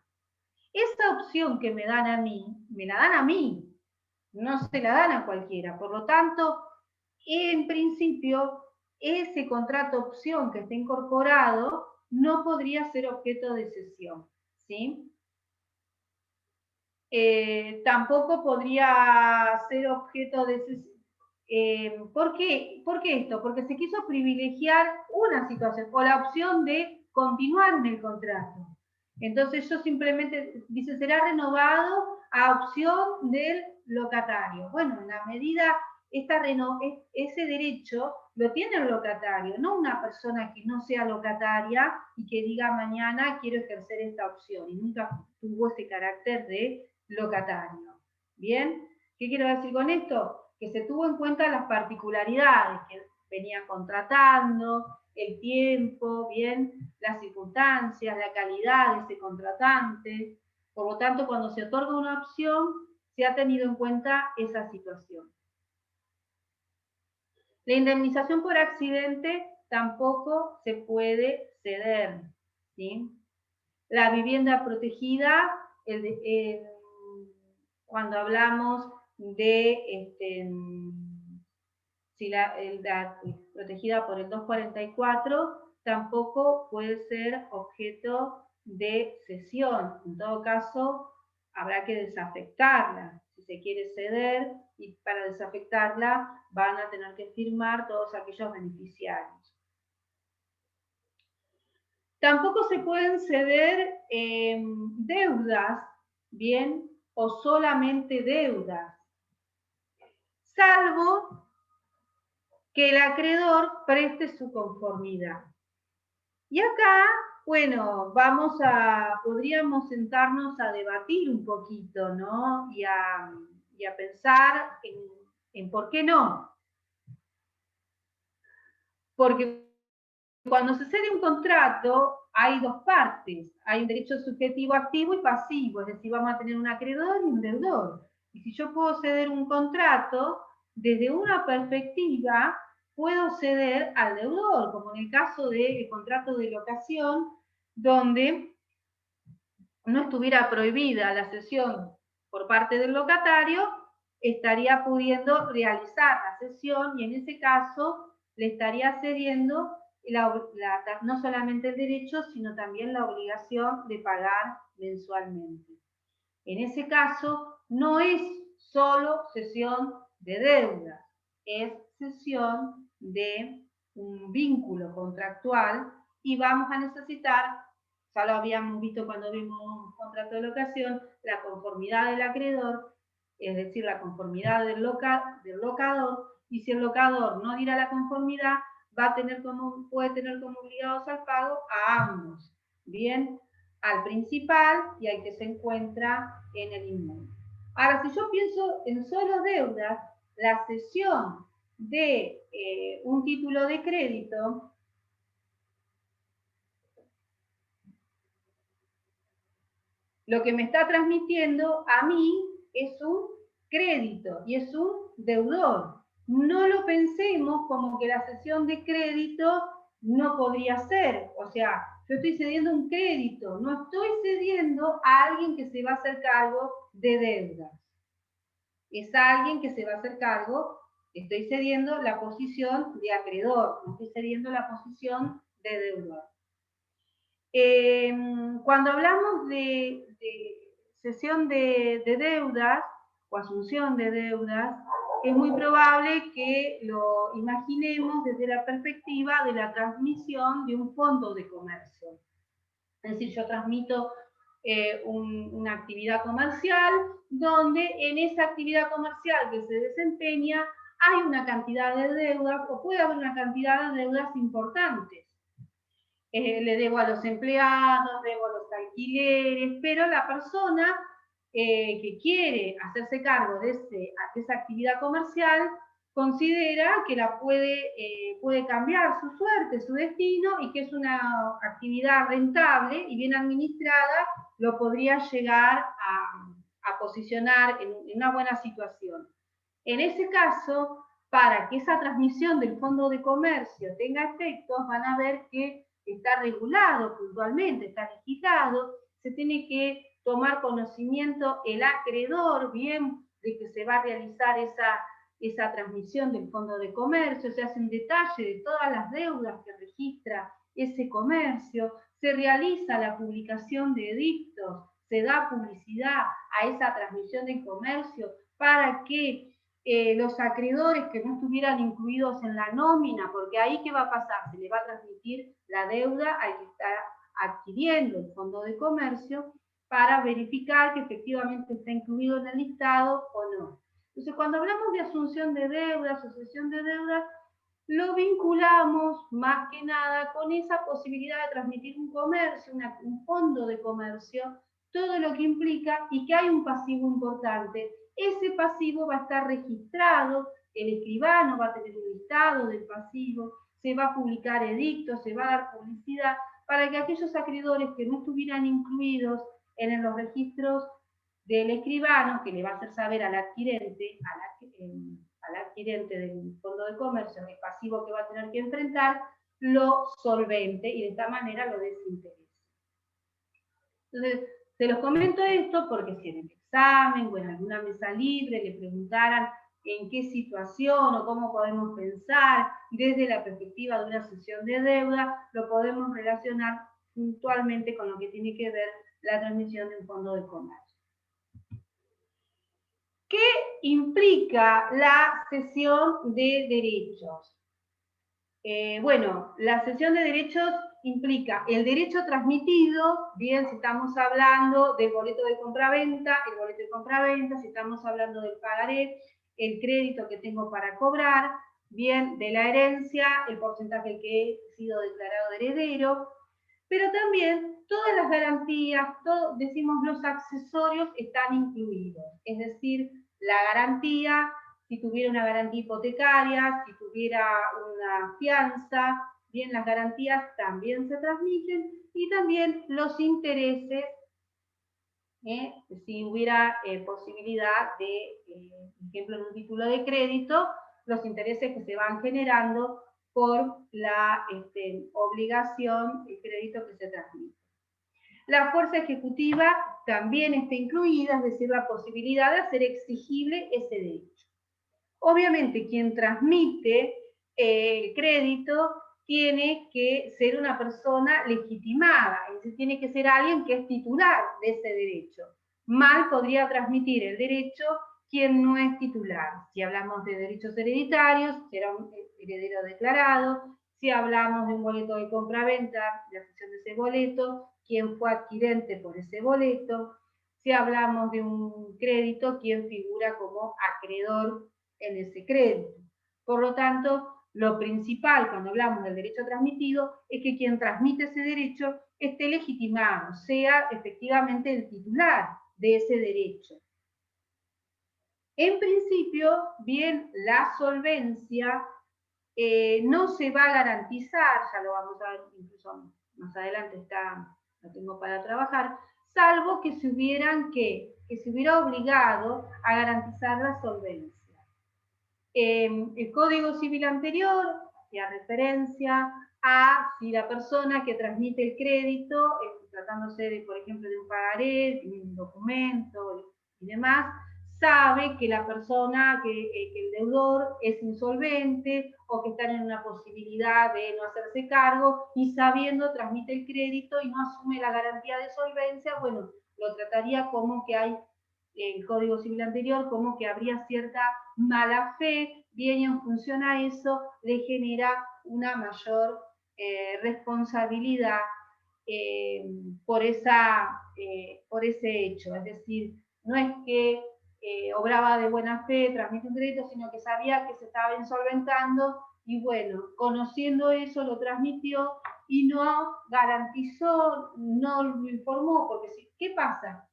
Esa opción que me dan a mí, me la dan a mí, no se la dan a cualquiera. Por lo tanto, en principio, ese contrato opción que está incorporado no podría ser objeto de cesión, ¿sí? Tampoco podría ser objeto de cesión. ¿Por qué? ¿Por qué esto? Porque se quiso privilegiar una situación o la opción de continuar en el contrato. Entonces yo simplemente, dice, será renovado a opción del locatario. Bueno, en la medida, ese derecho lo tiene el locatario, no una persona que no sea locataria y que diga mañana quiero ejercer esta opción y nunca tuvo ese carácter de locatario. ¿Bien? ¿Qué quiero decir con esto? Que se tuvo en cuenta las particularidades que venían contratando, el tiempo, bien, las circunstancias, la calidad de ese contratante. Por lo tanto, cuando se otorga una opción, se ha tenido en cuenta esa situación. La indemnización por accidente tampoco se puede ceder, ¿sí? La vivienda protegida, cuando hablamos de si la protegida por el 244, tampoco puede ser objeto de cesión. En todo caso, habrá que desafectarla. Si se quiere ceder, y para desafectarla van a tener que firmar todos aquellos beneficiarios. Tampoco se pueden ceder deudas, bien, o solamente deudas, salvo que el acreedor preste su conformidad. Y acá, bueno, podríamos sentarnos a debatir un poquito, ¿no? Y a pensar en por qué no. Porque cuando se cede un contrato, hay dos partes. Hay un derecho subjetivo activo y pasivo, es decir, vamos a tener un acreedor y un deudor. Y si yo puedo ceder un contrato, desde una perspectiva, puedo ceder al deudor, como en el caso del contrato de locación, donde no estuviera prohibida la cesión por parte del locatario, estaría pudiendo realizar la cesión y en ese caso le estaría cediendo no solamente el derecho, sino también la obligación de pagar mensualmente. En ese caso, no es solo cesión de deuda, es cesión de un vínculo contractual y vamos a necesitar, ya lo habíamos visto cuando vimos un contrato de locación, la conformidad del acreedor, es decir, la conformidad del locador, y si el locador no diera la conformidad, puede tener como obligados al pago a ambos, bien, al principal y al que se encuentra en el inmueble. Ahora, si yo pienso en solo deudas, la cesión de un título de crédito lo que me está transmitiendo a mí es un crédito y es un deudor. No lo pensemos como que la cesión de crédito no podría ser. O sea, yo estoy cediendo un crédito, no estoy cediendo a alguien que se va a hacer cargo de deudas. Es alguien que se va a hacer cargo, estoy cediendo la posición de acreedor, no estoy cediendo la posición de deudor. Cuando hablamos de cesión de deudas o asunción de deudas, es muy probable que lo imaginemos desde la perspectiva de la transmisión de un fondo de comercio. Es decir, yo transmito una actividad comercial donde en esa actividad comercial que se desempeña hay una cantidad de deudas o puede haber una cantidad de deudas importantes. le debo a los empleados, debo a los alquileres, pero la persona que quiere hacerse cargo de esa actividad comercial considera que puede cambiar su suerte, su destino, y que es una actividad rentable y bien administrada, lo podría llegar a posicionar en una buena situación. En ese caso, para que esa transmisión del fondo de comercio tenga efectos, van a ver que está regulado puntualmente, está legislado, se tiene que tomar conocimiento el acreedor, bien, de que se va a realizar esa transmisión del fondo de comercio, se hace un detalle de todas las deudas que registra ese comercio, se realiza la publicación de edictos, se da publicidad a esa transmisión del comercio para que los acreedores que no estuvieran incluidos en la nómina, porque ahí ¿qué va a pasar? Se le va a transmitir la deuda al que está adquiriendo el fondo de comercio para verificar que efectivamente está incluido en el listado o no. Entonces, cuando hablamos de asunción de deudas, sucesión de deudas, lo vinculamos más que nada con esa posibilidad de transmitir un comercio, un fondo de comercio, todo lo que implica y que hay un pasivo importante. Ese pasivo va a estar registrado, el escribano va a tener un listado del pasivo, se va a publicar edictos, se va a dar publicidad para que aquellos acreedores que no estuvieran incluidos en los registros del escribano, que le va a hacer saber al adquirente, al adquirente del fondo de comercio el pasivo que va a tener que enfrentar, lo solvente y de esta manera lo desinterese. Entonces, se los comento esto porque si en el examen o en alguna mesa libre le preguntaran en qué situación o cómo podemos pensar desde la perspectiva de una cesión de deuda, lo podemos relacionar puntualmente con lo que tiene que ver la transmisión de un fondo de comercio. ¿Qué implica la cesión de derechos? Bueno, la cesión de derechos implica el derecho transmitido, bien, si estamos hablando del boleto de compraventa, el boleto de compraventa, si estamos hablando del pagaré, el crédito que tengo para cobrar, bien, de la herencia, el porcentaje que he sido declarado heredero, pero también todas las garantías, decimos los accesorios están incluidos, es decir, la garantía, si tuviera una garantía hipotecaria, si tuviera una fianza, bien, las garantías también se transmiten, y también los intereses, si hubiera posibilidad de, por ejemplo, en un título de crédito, los intereses que se van generando por la obligación de crédito que se transmite. La fuerza ejecutiva también está incluida, es decir, la posibilidad de hacer exigible ese derecho. Obviamente, quien transmite el crédito tiene que ser una persona legitimada, es decir, tiene que ser alguien que es titular de ese derecho. Mal podría transmitir el derecho quien no es titular. Si hablamos de derechos hereditarios, será un heredero declarado. Si hablamos de un boleto de compraventa, la cesión de ese boleto, quien fue adquirente por ese boleto. Si hablamos de un crédito, quien figura como acreedor en ese crédito. Por lo tanto, lo principal cuando hablamos del derecho transmitido es que quien transmite ese derecho esté legitimado, sea efectivamente el titular de ese derecho. En principio, bien, la solvencia no se va a garantizar, ya lo vamos a ver incluso más adelante, lo tengo para trabajar, salvo que se hubiera obligado a garantizar la solvencia. El Código Civil anterior hacía referencia a si la persona que transmite el crédito, tratándose de, por ejemplo, de un pagaré, de un documento y demás, sabe que la persona, que el deudor es insolvente o que está en una posibilidad de no hacerse cargo y sabiendo transmite el crédito y no asume la garantía de solvencia, bueno, lo trataría como que hay el Código Civil anterior, como que habría cierta mala fe, bien, y en función a eso le genera una mayor responsabilidad por ese hecho. Es decir, no es que obraba de buena fe, transmite un crédito, sino que sabía que se estaba insolventando y bueno, conociendo eso lo transmitió y no garantizó, no lo informó, porque ¿qué pasa?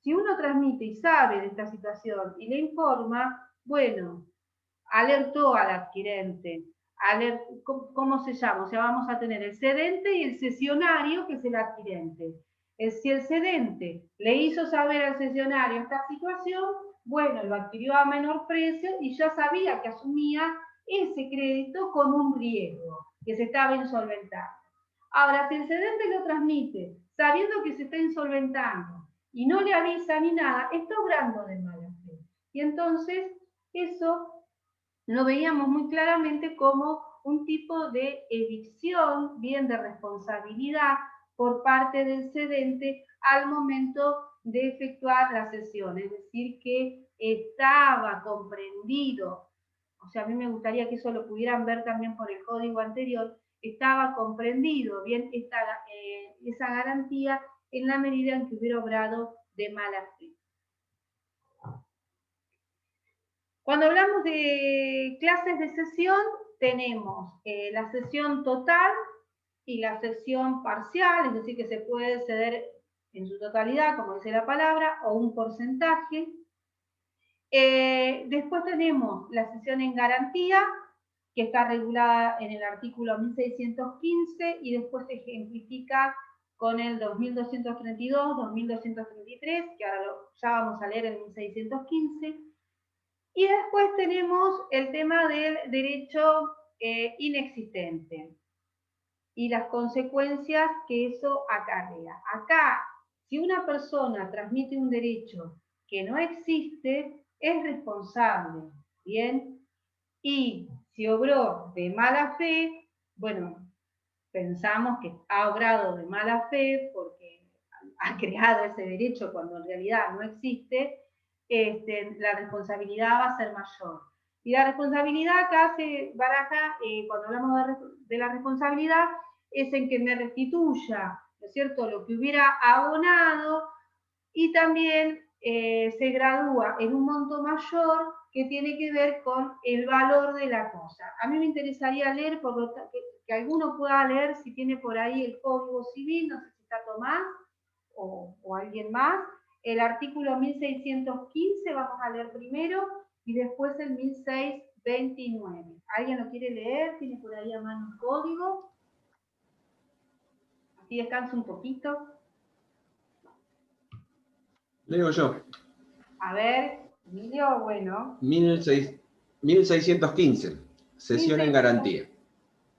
Si uno transmite y sabe de esta situación y le informa, bueno, alertó al adquirente. ¿Cómo se llama? O sea, vamos a tener el cedente y el cesionario, que es el adquirente. Si el cedente le hizo saber al cesionario esta situación, bueno, lo adquirió a menor precio y ya sabía que asumía ese crédito con un riesgo, que se estaba insolventando. Ahora, si el cedente lo transmite sabiendo que se está insolventando y no le avisa ni nada, está obrando de mala fe. Y entonces eso lo veíamos muy claramente como un tipo de evicción, bien de responsabilidad por parte del cedente al momento de efectuar la cesión, es decir, que estaba comprendido, o sea, a mí me gustaría que eso lo pudieran ver también por el código anterior, estaba comprendido bien esa garantía en la medida en que hubiera obrado de mala fe. Cuando hablamos de clases de cesión, tenemos la cesión total y la cesión parcial, es decir, que se puede ceder en su totalidad, como dice la palabra, o un porcentaje. Después tenemos la cesión en garantía, que está regulada en el artículo 1615 y después se ejemplifica con el 2232, 2233, que ahora ya vamos a leer el 1615. Y después tenemos el tema del derecho inexistente y las consecuencias que eso acarrea. Acá, si una persona transmite un derecho que no existe, es responsable, ¿bien? Y si obró de mala fe, bueno, pensamos que ha obrado de mala fe porque ha creado ese derecho cuando en realidad no existe, la responsabilidad va a ser mayor. Y la responsabilidad acá se baraja, cuando hablamos de la responsabilidad, es en que me restituya, ¿no es cierto?, lo que hubiera abonado, y también se gradúa en un monto mayor que tiene que ver con el valor de la cosa. A mí me interesaría leer, por lo tanto, que alguno pueda leer si tiene por ahí el Código Civil, no sé si está Tomás o alguien más. El artículo 1615 vamos a leer primero y después el 1629. ¿Alguien lo quiere leer? ¿Tiene por ahí a mano el código? Así descanso un poquito. Leo yo. A ver, Emilio, bueno. 1615. Cesión en garantía.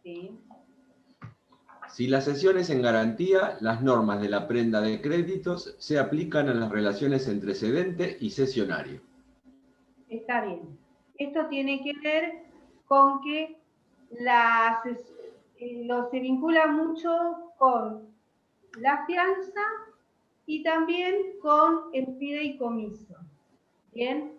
Sí. Si la cesión es en garantía, las normas de la prenda de créditos se aplican a las relaciones entre cedente y cesionario. Está bien. Esto tiene que ver con que se vincula mucho con la fianza y también con el fideicomiso. ¿Bien?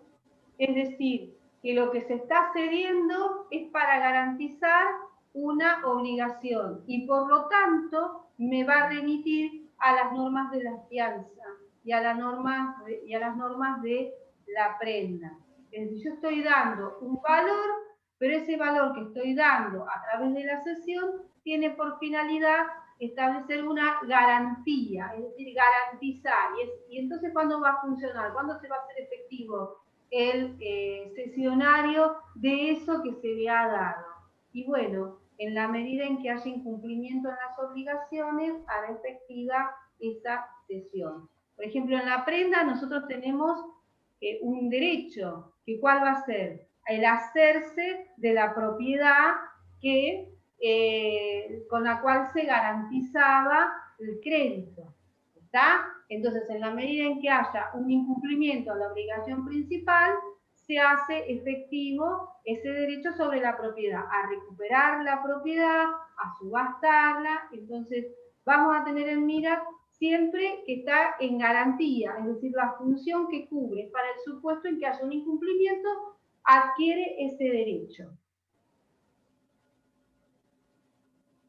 Es decir, que lo que se está cediendo es para garantizar una obligación y por lo tanto me va a remitir a las normas de la fianza y a las normas de la prenda. Es decir, yo estoy dando un valor, pero ese valor que estoy dando a través de la cesión tiene por finalidad establecer una garantía, es decir, garantizar. Y entonces, ¿cuándo va a funcionar? ¿Cuándo se va a hacer efectivo el cesionario de eso que se le ha dado? Y bueno, en la medida en que haya incumplimiento en las obligaciones, hará efectiva esa cesión. Por ejemplo, en la prenda nosotros tenemos un derecho, que ¿cuál va a ser? El hacerse de la propiedad que con la cual se garantizaba el crédito. ¿Está? Entonces, en la medida en que haya un incumplimiento de la obligación principal, se hace efectivo ese derecho sobre la propiedad, a recuperar la propiedad, a subastarla. Entonces, vamos a tener en mira siempre que está en garantía, es decir, la función que cubre para el supuesto en que haya un incumplimiento, adquiere ese derecho.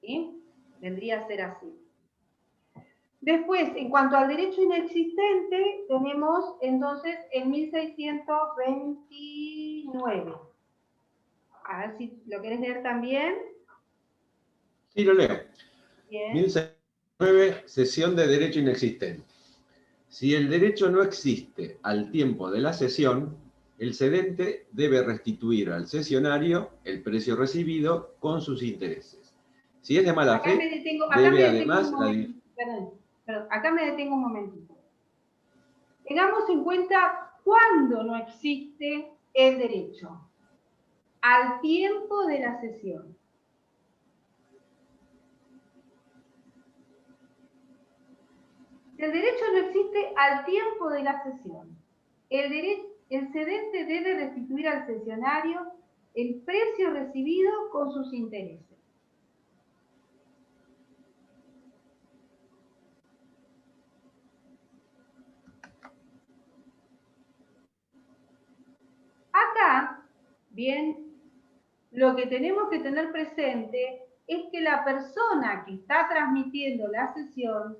¿Sí? Vendría a ser así. Después, en cuanto al derecho inexistente, tenemos entonces el 1629. A ver si lo querés leer también. Sí, lo leo. Bien. 1609, cesión de derecho inexistente. Si el derecho no existe al tiempo de la cesión, el cedente debe restituir al cesionario el precio recibido con sus intereses. Si es de mala Acá fe, me detengo debe un además... momentito. Perdón, acá me detengo un momentito. Tengamos en cuenta cuándo no existe el derecho. Al tiempo de la cesión. El derecho no existe al tiempo de la cesión. El cedente debe restituir al cesionario el precio recibido con sus intereses. Acá, bien, lo que tenemos que tener presente es que la persona que está transmitiendo la cesión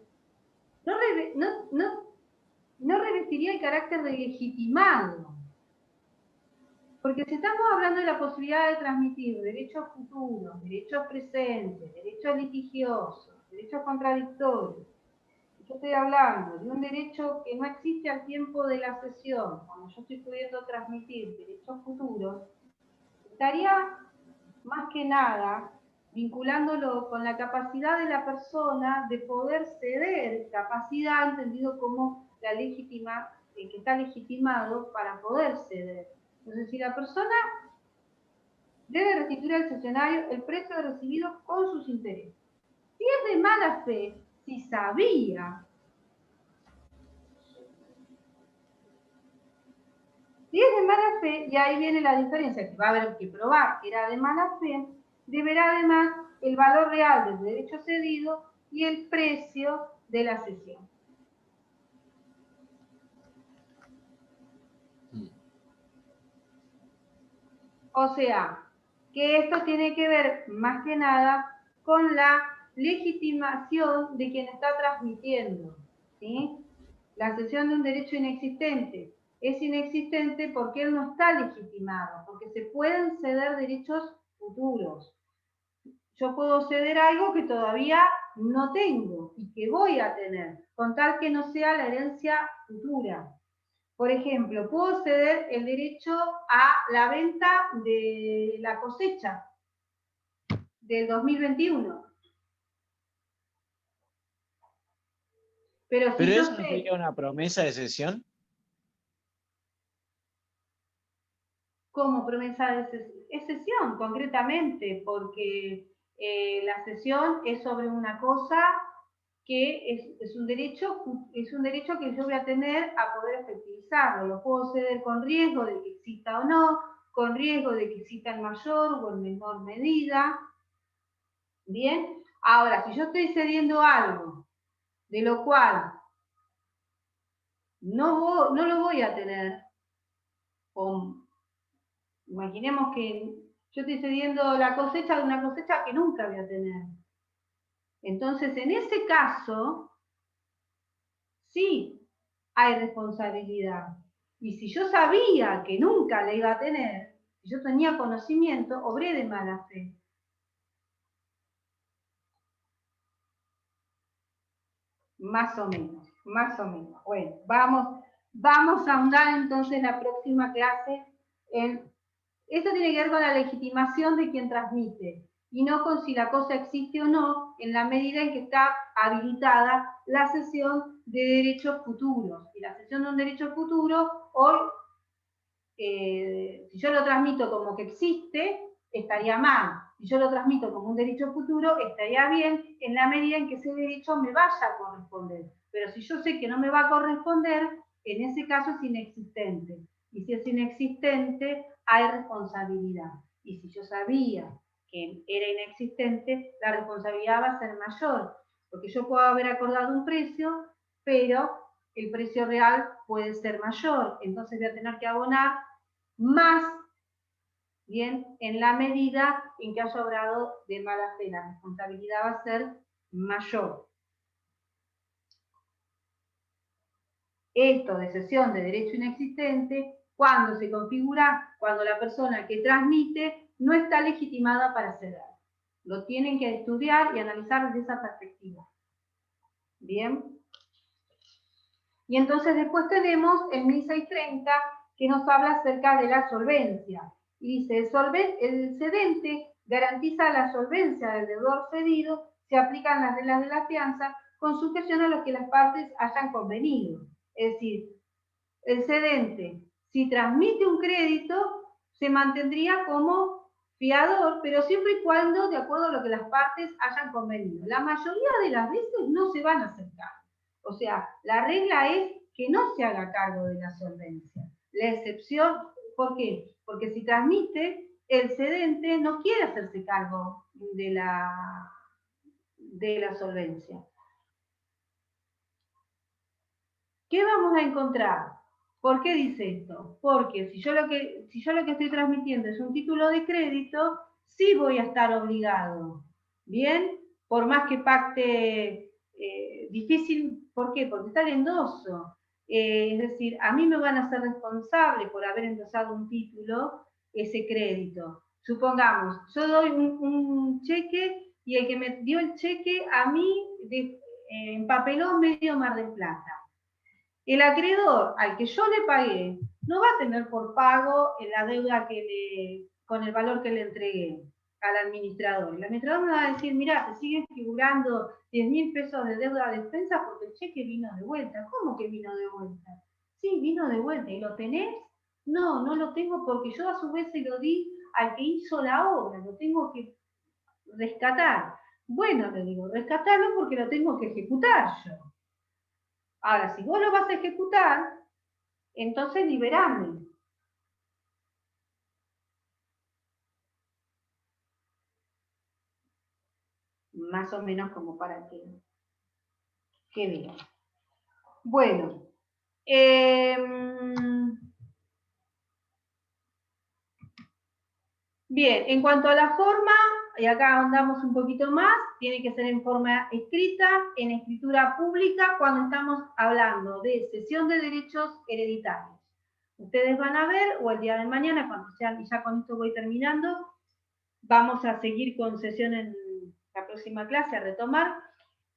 no revestiría el carácter de legitimado. Porque si estamos hablando de la posibilidad de transmitir derechos futuros, derechos presentes, derechos litigiosos, derechos contradictorios, yo estoy hablando de un derecho que no existe al tiempo de la cesión, cuando yo estoy pudiendo transmitir derechos futuros, estaría más que nada vinculándolo con la capacidad de la persona de poder ceder, capacidad entendido como la legítima, que está legitimado para poder ceder. Entonces, si la persona debe restituir al cesionario el precio recibido con sus intereses. Si es de mala fe, si sabía, si es de mala fe, y ahí viene la diferencia, que va a haber que probar que era de mala fe, deberá además el valor real del derecho cedido y el precio de la cesión. O sea, que esto tiene que ver más que nada con la legitimación de quien está transmitiendo, ¿sí? La cesión de un derecho inexistente es inexistente porque él no está legitimado, porque se pueden ceder derechos futuros. Yo puedo ceder algo que todavía no tengo y que voy a tener, con tal que no sea la herencia futura. Por ejemplo, puedo ceder el derecho a la venta de la cosecha del 2021. Pero si ¿Pero yo eso sé... implica una promesa de cesión? Como promesa de cesión, concretamente, porque la cesión es sobre una cosa que es un derecho que yo voy a tener a poder efectivizarlo. Lo puedo ceder con riesgo de que exista o no, con riesgo de que exista en mayor o en menor medida. Bien, ahora, si yo estoy cediendo algo de lo cual no lo voy a tener, imaginemos que yo estoy cediendo la cosecha de una cosecha que nunca voy a tener. Entonces, en ese caso, sí hay responsabilidad. Y si yo sabía que nunca la iba a tener, si yo tenía conocimiento, obré de mala fe. Más o menos, más o menos. Bueno, vamos a ahondar entonces en la próxima clase en... Esto tiene que ver con la legitimación de quien transmite y no con si la cosa existe o no, en la medida en que está habilitada la cesión de derechos futuros. Y la cesión de un derecho futuro, hoy, si yo lo transmito como que existe, estaría mal. Si yo lo transmito como un derecho futuro, estaría bien en la medida en que ese derecho me vaya a corresponder. Pero si yo sé que no me va a corresponder, en ese caso es inexistente. Y si es inexistente, hay responsabilidad. Y si yo sabía que era inexistente, la responsabilidad va a ser mayor. Porque yo puedo haber acordado un precio, pero el precio real puede ser mayor. Entonces voy a tener que abonar más, bien, en la medida en que haya obrado de mala fe. La responsabilidad va a ser mayor. Esto de cesión de derecho inexistente, cuando se configura, cuando la persona que transmite no está legitimada para ceder. Lo tienen que estudiar y analizar desde esa perspectiva. Bien. Y entonces después tenemos el 1630, que nos habla acerca de la solvencia. Y dice, el cedente garantiza la solvencia del deudor cedido, se aplican las reglas de la fianza, con sujeción a lo que las partes hayan convenido. Es decir, el cedente, si transmite un crédito, se mantendría como fiador, pero siempre y cuando de acuerdo a lo que las partes hayan convenido. La mayoría de las veces no se van a hacer cargo. O sea, la regla es que no se haga cargo de la solvencia. La excepción, ¿por qué? Porque si transmite, el cedente no quiere hacerse cargo de la solvencia. ¿Qué vamos a encontrar? ¿Por qué dice esto? Porque si yo lo que estoy transmitiendo es un título de crédito, sí voy a estar obligado. ¿Bien? Por más que pacte difícil, ¿por qué? Porque está el endoso. Es decir, a mí me van a hacer responsable por haber endosado un título, ese crédito. Supongamos, yo doy un cheque y el que me dio el cheque a mí empapeló medio Mar del Plata. El acreedor al que yo le pagué no va a tener por pago la deuda con el valor que le entregué al administrador. El administrador me va a decir, mira, te siguen figurando 10.000 pesos de deuda a despensa porque el cheque vino de vuelta. ¿Cómo que vino de vuelta? Sí, vino de vuelta. ¿Y lo tenés? No, no lo tengo porque yo a su vez se lo di al que hizo la obra. Lo tengo que rescatar. Bueno, le digo, rescatarlo porque lo tengo que ejecutar yo. Ahora, si vos lo vas a ejecutar, entonces liberame. Más o menos como para que vean. Bueno. Bien, en cuanto a la forma, y acá andamos un poquito más, tiene que ser en forma escrita, en escritura pública, cuando estamos hablando de cesión de derechos hereditarios. Ustedes van a ver, o el día de mañana, cuando sean, y ya con esto voy terminando, vamos a seguir con sesión en la próxima clase, a retomar.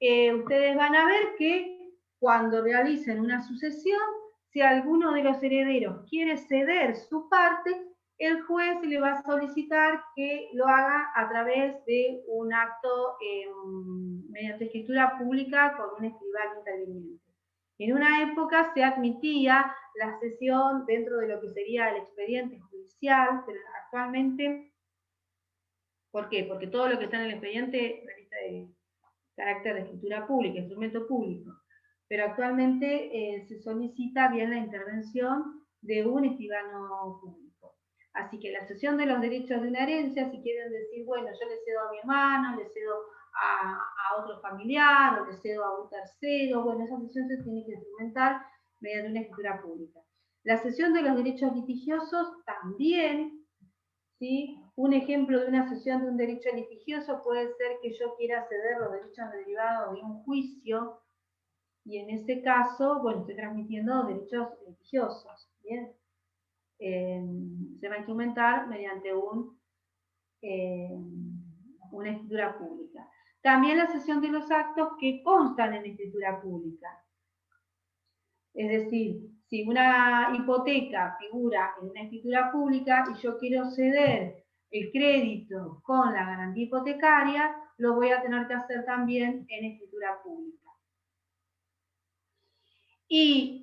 Ustedes van a ver que cuando realicen una sucesión, si alguno de los herederos quiere ceder su parte, el juez le va a solicitar que lo haga a través de un acto mediante escritura pública con un escribano interviniente. En una época se admitía la cesión dentro de lo que sería el expediente judicial, pero actualmente, ¿por qué? Porque todo lo que está en el expediente realiza de carácter de escritura pública, instrumento público, pero actualmente se solicita bien la intervención de un escribano público. Así que la cesión de los derechos de una herencia, si quieren decir, bueno, yo le cedo a mi hermano, le cedo a otro familiar, o le cedo a un tercero, bueno, esa cesión se tiene que instrumentar mediante una escritura pública. La cesión de los derechos litigiosos también, ¿sí? Un ejemplo de una cesión de un derecho litigioso puede ser que yo quiera ceder los derechos derivados de un juicio, y en ese caso, bueno, estoy transmitiendo derechos litigiosos, ¿bien? Se va a instrumentar mediante una escritura pública. También la cesión de los actos que constan en escritura pública. Es decir, si una hipoteca figura en una escritura pública y yo quiero ceder el crédito con la garantía hipotecaria, lo voy a tener que hacer también en escritura pública. Y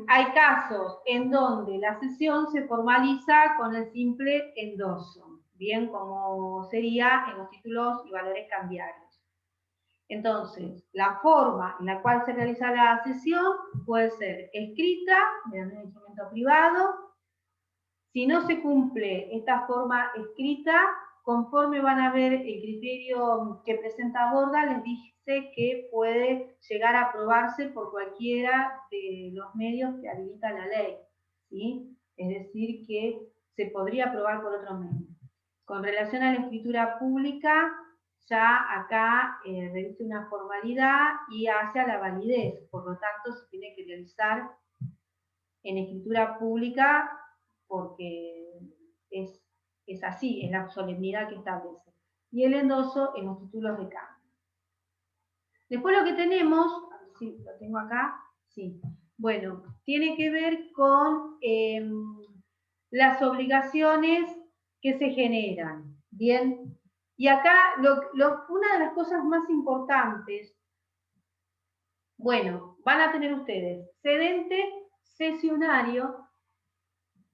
hay casos en donde la cesión se formaliza con el simple endoso, bien como sería en los títulos y valores cambiarios. Entonces, la forma en la cual se realiza la cesión puede ser escrita, mediante un instrumento privado. Si no se cumple esta forma escrita, conforme van a ver el criterio que presenta Borda, les dice que puede llegar a aprobarse por cualquiera de los medios que habilita la ley, ¿sí? Es decir, que se podría aprobar por otro medio. Con relación a la escritura pública, ya acá reviste una formalidad y hace a la validez, por lo tanto se tiene que realizar en escritura pública porque es Es así, es la solemnidad que establece. Y el endoso en los títulos de cambio. Después lo que tenemos, a ver si lo tengo acá, sí. Bueno, tiene que ver con las obligaciones que se generan, ¿bien? Y acá una de las cosas más importantes, bueno, van a tener ustedes cedente, cesionario.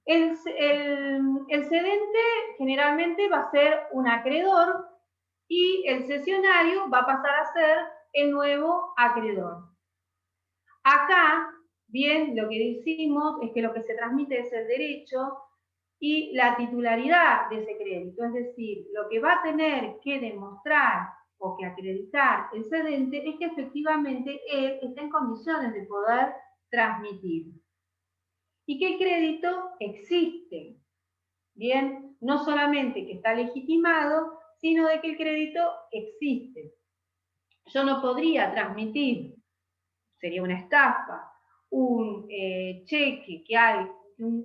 El cedente generalmente va a ser un acreedor y el cesionario va a pasar a ser el nuevo acreedor. Acá, bien, lo que decimos es que lo que se transmite es el derecho y la titularidad de ese crédito, es decir, lo que va a tener que demostrar o que acreditar el cedente es que efectivamente él está en condiciones de poder transmitir. Y que el crédito existe, bien, no solamente que está legitimado, sino de que el crédito existe. Yo no podría transmitir, sería una estafa, un cheque que hay,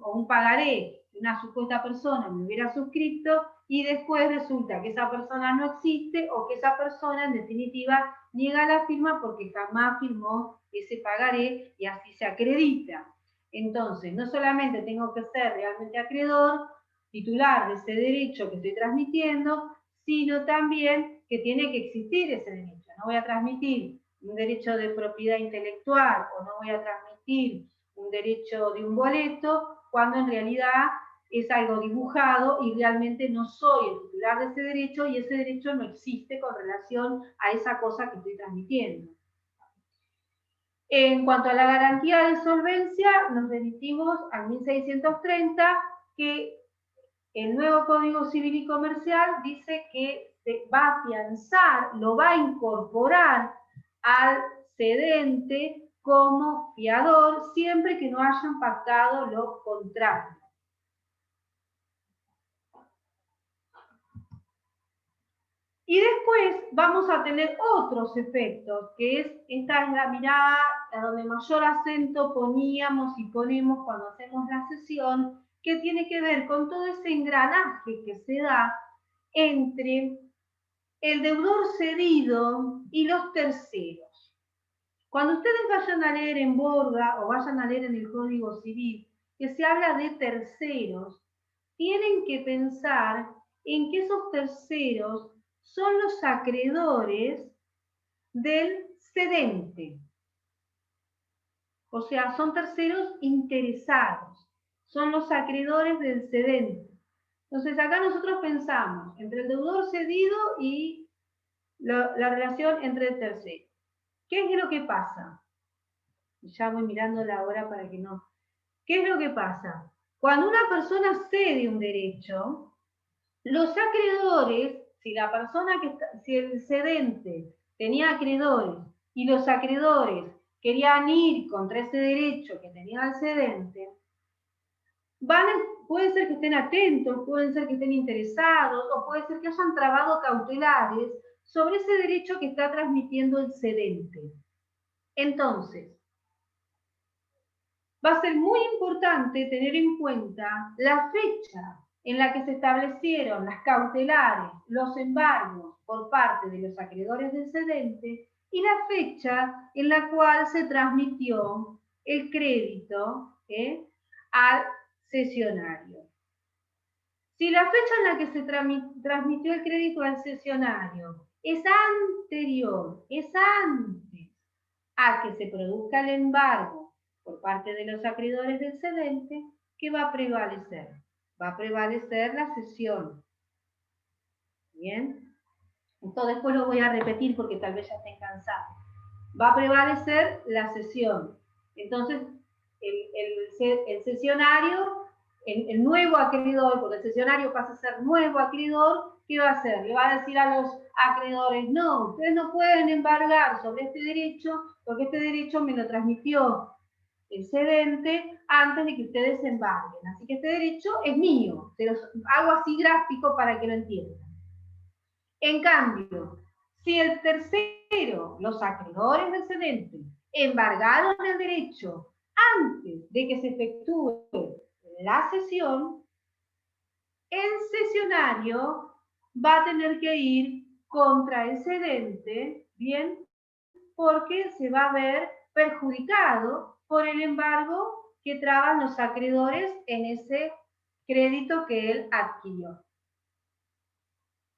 o un pagaré que una supuesta persona me hubiera suscrito y después resulta que esa persona no existe o que esa persona en definitiva niega la firma porque jamás firmó ese pagaré y así se acredita. Entonces, no solamente tengo que ser realmente acreedor, titular de ese derecho que estoy transmitiendo, sino también que tiene que existir ese derecho. No voy a transmitir un derecho de propiedad intelectual o no voy a transmitir un derecho de un boleto cuando en realidad es algo dibujado y realmente no soy el titular de ese derecho y ese derecho no existe con relación a esa cosa que estoy transmitiendo. En cuanto a la garantía de solvencia, nos remitimos al 1630, que el nuevo Código Civil y Comercial dice que se va a afianzar, lo va a incorporar al cedente como fiador siempre que no hayan pactado lo contrario. Y después vamos a tener otros efectos, que esta es la mirada a donde mayor acento poníamos y ponemos cuando hacemos la sesión, que tiene que ver con todo ese engranaje que se da entre el deudor cedido y los terceros. Cuando ustedes vayan a leer en Borda o vayan a leer en el Código Civil que se habla de terceros, tienen que pensar en que esos terceros son los acreedores del cedente. O sea, son terceros interesados, son los acreedores del cedente. Entonces acá nosotros pensamos entre el deudor cedido y la relación entre el tercero. ¿Qué es lo que pasa? Ya voy mirando la hora para que no. ¿Qué es lo que pasa? Cuando una persona cede un derecho, los acreedores, si el cedente tenía acreedores y los acreedores querían ir contra ese derecho que tenía el cedente, puede ser que estén atentos, pueden ser que estén interesados, o puede ser que hayan trabado cautelares sobre ese derecho que está transmitiendo el cedente. Entonces, va a ser muy importante tener en cuenta la fecha en la que se establecieron las cautelares, los embargos por parte de los acreedores del cedente y la fecha en la cual se transmitió el crédito al cesionario. Si la fecha en la que se transmitió el crédito al cesionario es anterior, es antes a que se produzca el embargo por parte de los acreedores del cedente, ¿qué va a prevalecer? Va a prevalecer la cesión. ¿Bien? Esto después lo voy a repetir porque tal vez ya estén cansados. Va a prevalecer la cesión. Entonces, el cesionario, el nuevo acreedor, porque el cesionario pasa a ser nuevo acreedor, ¿qué va a hacer? Le va a decir a los acreedores, no, ustedes no pueden embargar sobre este derecho, porque este derecho me lo transmitió el cedente antes de que ustedes embarguen. Así que este derecho es mío. Se los hago así gráfico para que lo entiendan. En cambio, si el tercero, los acreedores del cedente, embargaron el derecho antes de que se efectúe la cesión, el cesionario va a tener que ir contra el cedente, ¿bien? Porque se va a ver perjudicado por el embargo que traban los acreedores en ese crédito que él adquirió.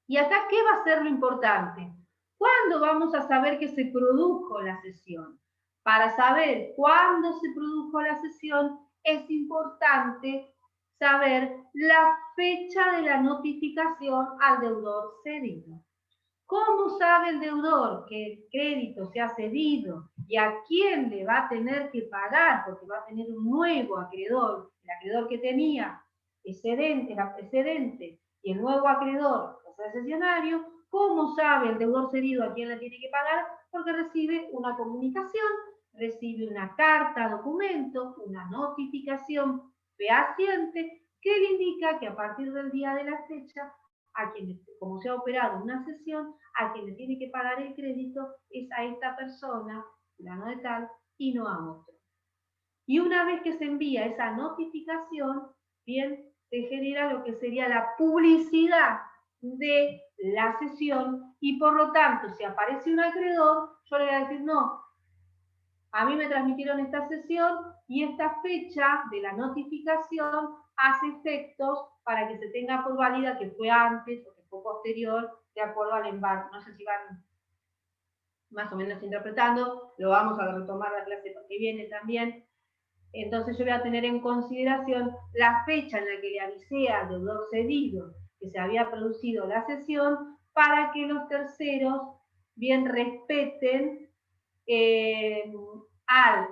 Y acá, ¿qué va a ser lo importante? ¿Cuándo vamos a saber que se produjo la cesión? Para saber cuándo se produjo la cesión, es importante saber la fecha de la notificación al deudor cedido. ¿Cómo sabe el deudor que el crédito se ha cedido y a quién le va a tener que pagar? Porque va a tener un nuevo acreedor, el acreedor que tenía excedente, era precedente, y el nuevo acreedor, o sea, el cesionario. ¿Cómo sabe el deudor cedido a quién le tiene que pagar? Porque recibe una comunicación, recibe una carta, documento, una notificación fehaciente que le indica que a partir del día de la fecha, a quien, como se ha operado una cesión, a quien le tiene que pagar el crédito es a esta persona, fulano de tal, y no a otro. Y una vez que se envía esa notificación, bien, se genera lo que sería la publicidad de la cesión y por lo tanto, si aparece un acreedor, yo le voy a decir, no, a mí me transmitieron esta cesión y esta fecha de la notificación hace efectos para que se tenga por válida que fue antes o que fue posterior de acuerdo al embargo. No sé si van más o menos interpretando, lo vamos a retomar la clase que viene también. Entonces yo voy a tener en consideración la fecha en la que le avisé al deudor cedido que se había producido la cesión para que los terceros bien respeten al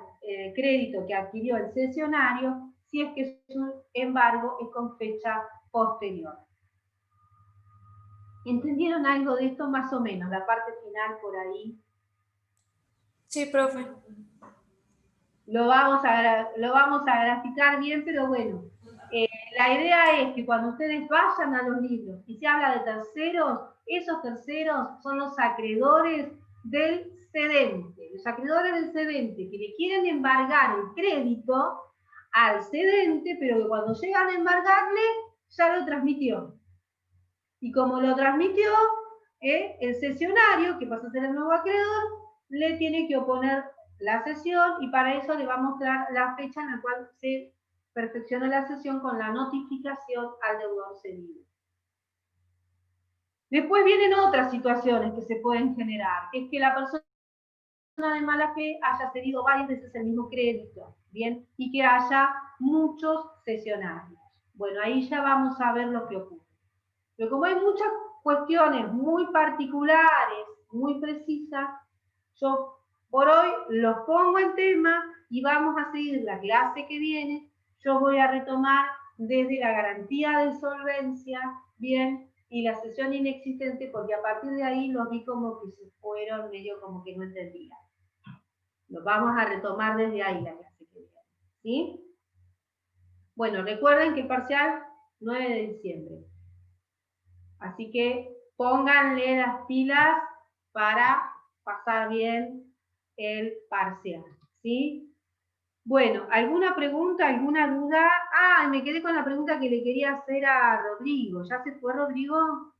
crédito que adquirió el cesionario si es que su embargo es con fecha posterior. ¿Entendieron algo de esto más o menos? La parte final por ahí. Sí, profe. Lo vamos a graficar bien, pero bueno, la idea es que cuando ustedes vayan a los libros y se habla de terceros, esos terceros son los acreedores del cedente. Los acreedores del cedente que le quieren embargar el crédito al cedente, pero que cuando llegan a embargarle ya lo transmitió. Y como lo transmitió, el cesionario, que pasa a ser el nuevo acreedor, le tiene que oponer la cesión y para eso le va a mostrar la fecha en la cual se perfeccionó la cesión con la notificación al deudor cedido. Después vienen otras situaciones que se pueden generar, que es que la persona de mala fe haya cedido varias veces el mismo crédito, ¿bien? Y que haya muchos cesionarios. Bueno, ahí ya vamos a ver lo que ocurre. Pero como hay muchas cuestiones muy particulares, muy precisas, yo por hoy los pongo en tema y vamos a seguir la clase que viene. Yo voy a retomar desde la garantía de solvencia, bien, y la cesión inexistente, porque a partir de ahí los vi como que se fueron medio como que no entendían. Los vamos a retomar desde ahí la clase que viene, ¿sí? Bueno, recuerden que el parcial 9 de diciembre. Así que pónganle las pilas para pasar bien el parcial, ¿sí? Bueno, ¿alguna pregunta, alguna duda? Ah, me quedé con la pregunta que le quería hacer a Rodrigo. ¿Ya se fue Rodrigo?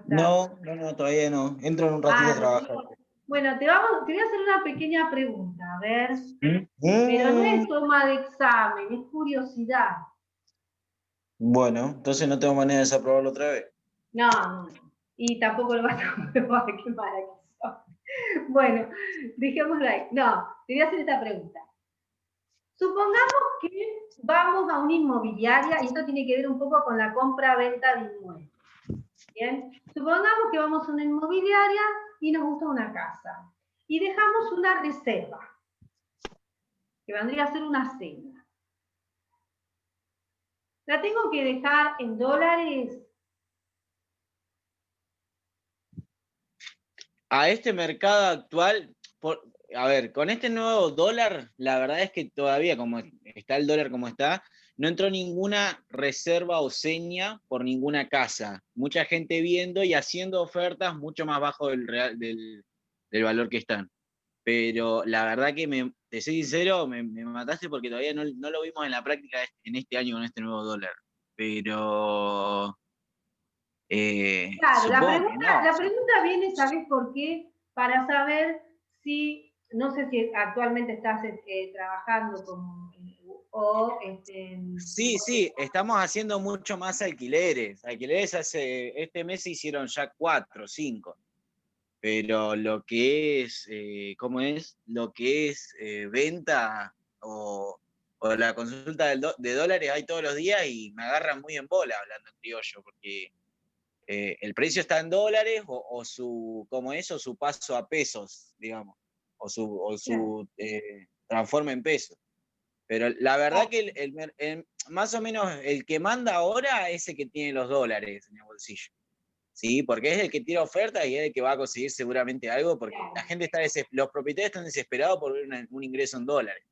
No, todavía no. Entro en un ratito a trabajar. Rodrigo. Bueno, te voy a hacer una pequeña pregunta, a ver. Pero no es toma de examen, es curiosidad. Bueno, entonces no tengo manera de desaprobarlo otra vez. No, y tampoco lo vas a comprobar, qué mala que sos. Bueno, dejémoslo ahí. No, te voy a hacer esta pregunta. Supongamos que vamos a una inmobiliaria, y esto tiene que ver un poco con la compra-venta de inmuebles. Bien, supongamos que vamos a una inmobiliaria y nos gusta una casa. Y dejamos una reserva, que vendría a ser una cena. ¿La tengo que dejar en dólares? A este mercado actual, a ver, con este nuevo dólar, la verdad es que todavía, como está el dólar como está, no entró ninguna reserva o seña por ninguna casa. Mucha gente viendo y haciendo ofertas mucho más bajo del valor que están. Pero la verdad que, te soy sincero, me mataste porque todavía no lo vimos en la práctica en este año con este nuevo dólar. pero Claro, supongo que no. la pregunta viene, ¿sabes por qué? Para saber si, no sé si actualmente estás trabajando como, Sí, estamos haciendo mucho más alquileres. Alquileres este mes se hicieron ya 4 o 5. Pero lo que es, ¿cómo es? Lo que es venta o la consulta de dólares hay todos los días y me agarran muy en bola hablando en criollo, porque el precio está en dólares o su, ¿cómo es? O su paso a pesos, digamos, o su transforma en pesos. Pero la verdad que más o menos el que manda ahora es el que tiene los dólares en el bolsillo. Sí, porque es el que tira ofertas y es el que va a conseguir seguramente algo, porque la gente está los propietarios están desesperados por ver un ingreso en dólares.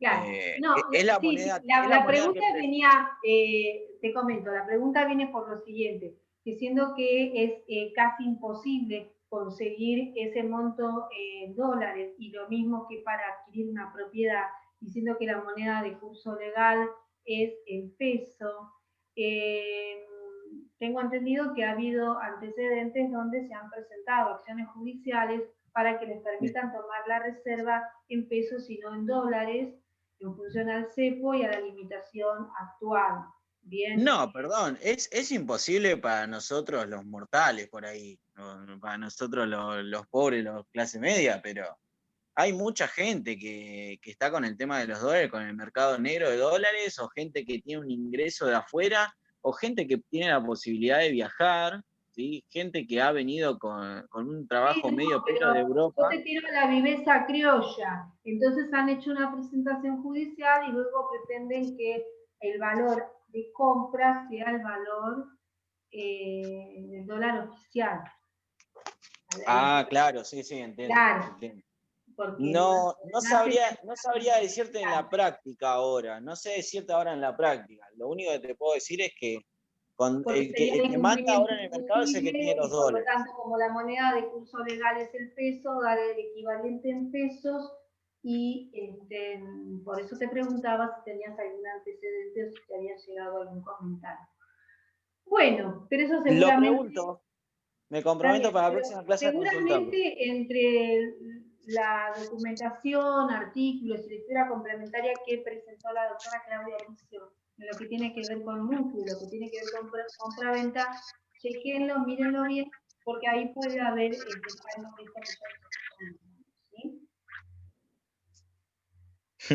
Claro, no, Es la sí, moneda. la pregunta venía, te comento, la pregunta viene por lo siguiente, diciendo que es casi imposible conseguir ese monto en dólares y lo mismo que para adquirir una propiedad, diciendo que la moneda de curso legal es el peso. Tengo entendido que ha habido antecedentes donde se han presentado acciones judiciales para que les permitan tomar la reserva en pesos y no en dólares, en función al cepo y a la limitación actual. Bien. No, perdón, es imposible para nosotros los mortales por ahí, para nosotros los pobres, los clase media, pero hay mucha gente que está con el tema de los dólares, con el mercado negro de dólares, o gente que tiene un ingreso de afuera, o gente que tiene la posibilidad de viajar, ¿sí? Gente que ha venido con un trabajo Sí, medio pelo pero de yo Europa. te tiro la viveza criolla. Entonces han hecho una presentación judicial y luego pretenden que el valor de compra sea el valor del dólar oficial. Ah, claro, sí, entiendo. Claro, Entiendo. porque No sabría decirte en la práctica ahora, no sé decirte ahora en la práctica. Lo único que te puedo decir es que porque sería el de que manda incumplimiento ahora en el mercado es el que tiene imposible los y por lo dólares. tanto como la moneda de curso legal es el peso, dar el equivalente en pesos y por eso te preguntaba si tenías algún antecedente o si te había llegado algún comentario. Bueno, pero eso Lo seguramente... pregunto, me comprometo para la próxima clase a consultarlo. Seguramente entre la documentación, artículos y lectura complementaria que presentó la doctora Claudia Licio, en lo que tiene que ver con mutuo y lo que tiene que ver con compraventa, chequenlo, mírenlo bien, porque ahí puede haber algo de esto que yo les estoy comentando, ¿sí?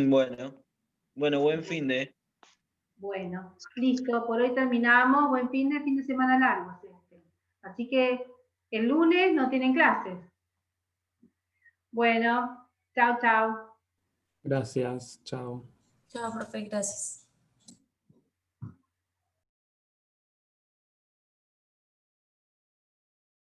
Bueno, buen fin de. Bueno, listo, por hoy terminamos. Buen fin de semana largo. Así que el lunes no tienen clases. Bueno, chao, chao. Gracias, chao. Chao, profe, gracias.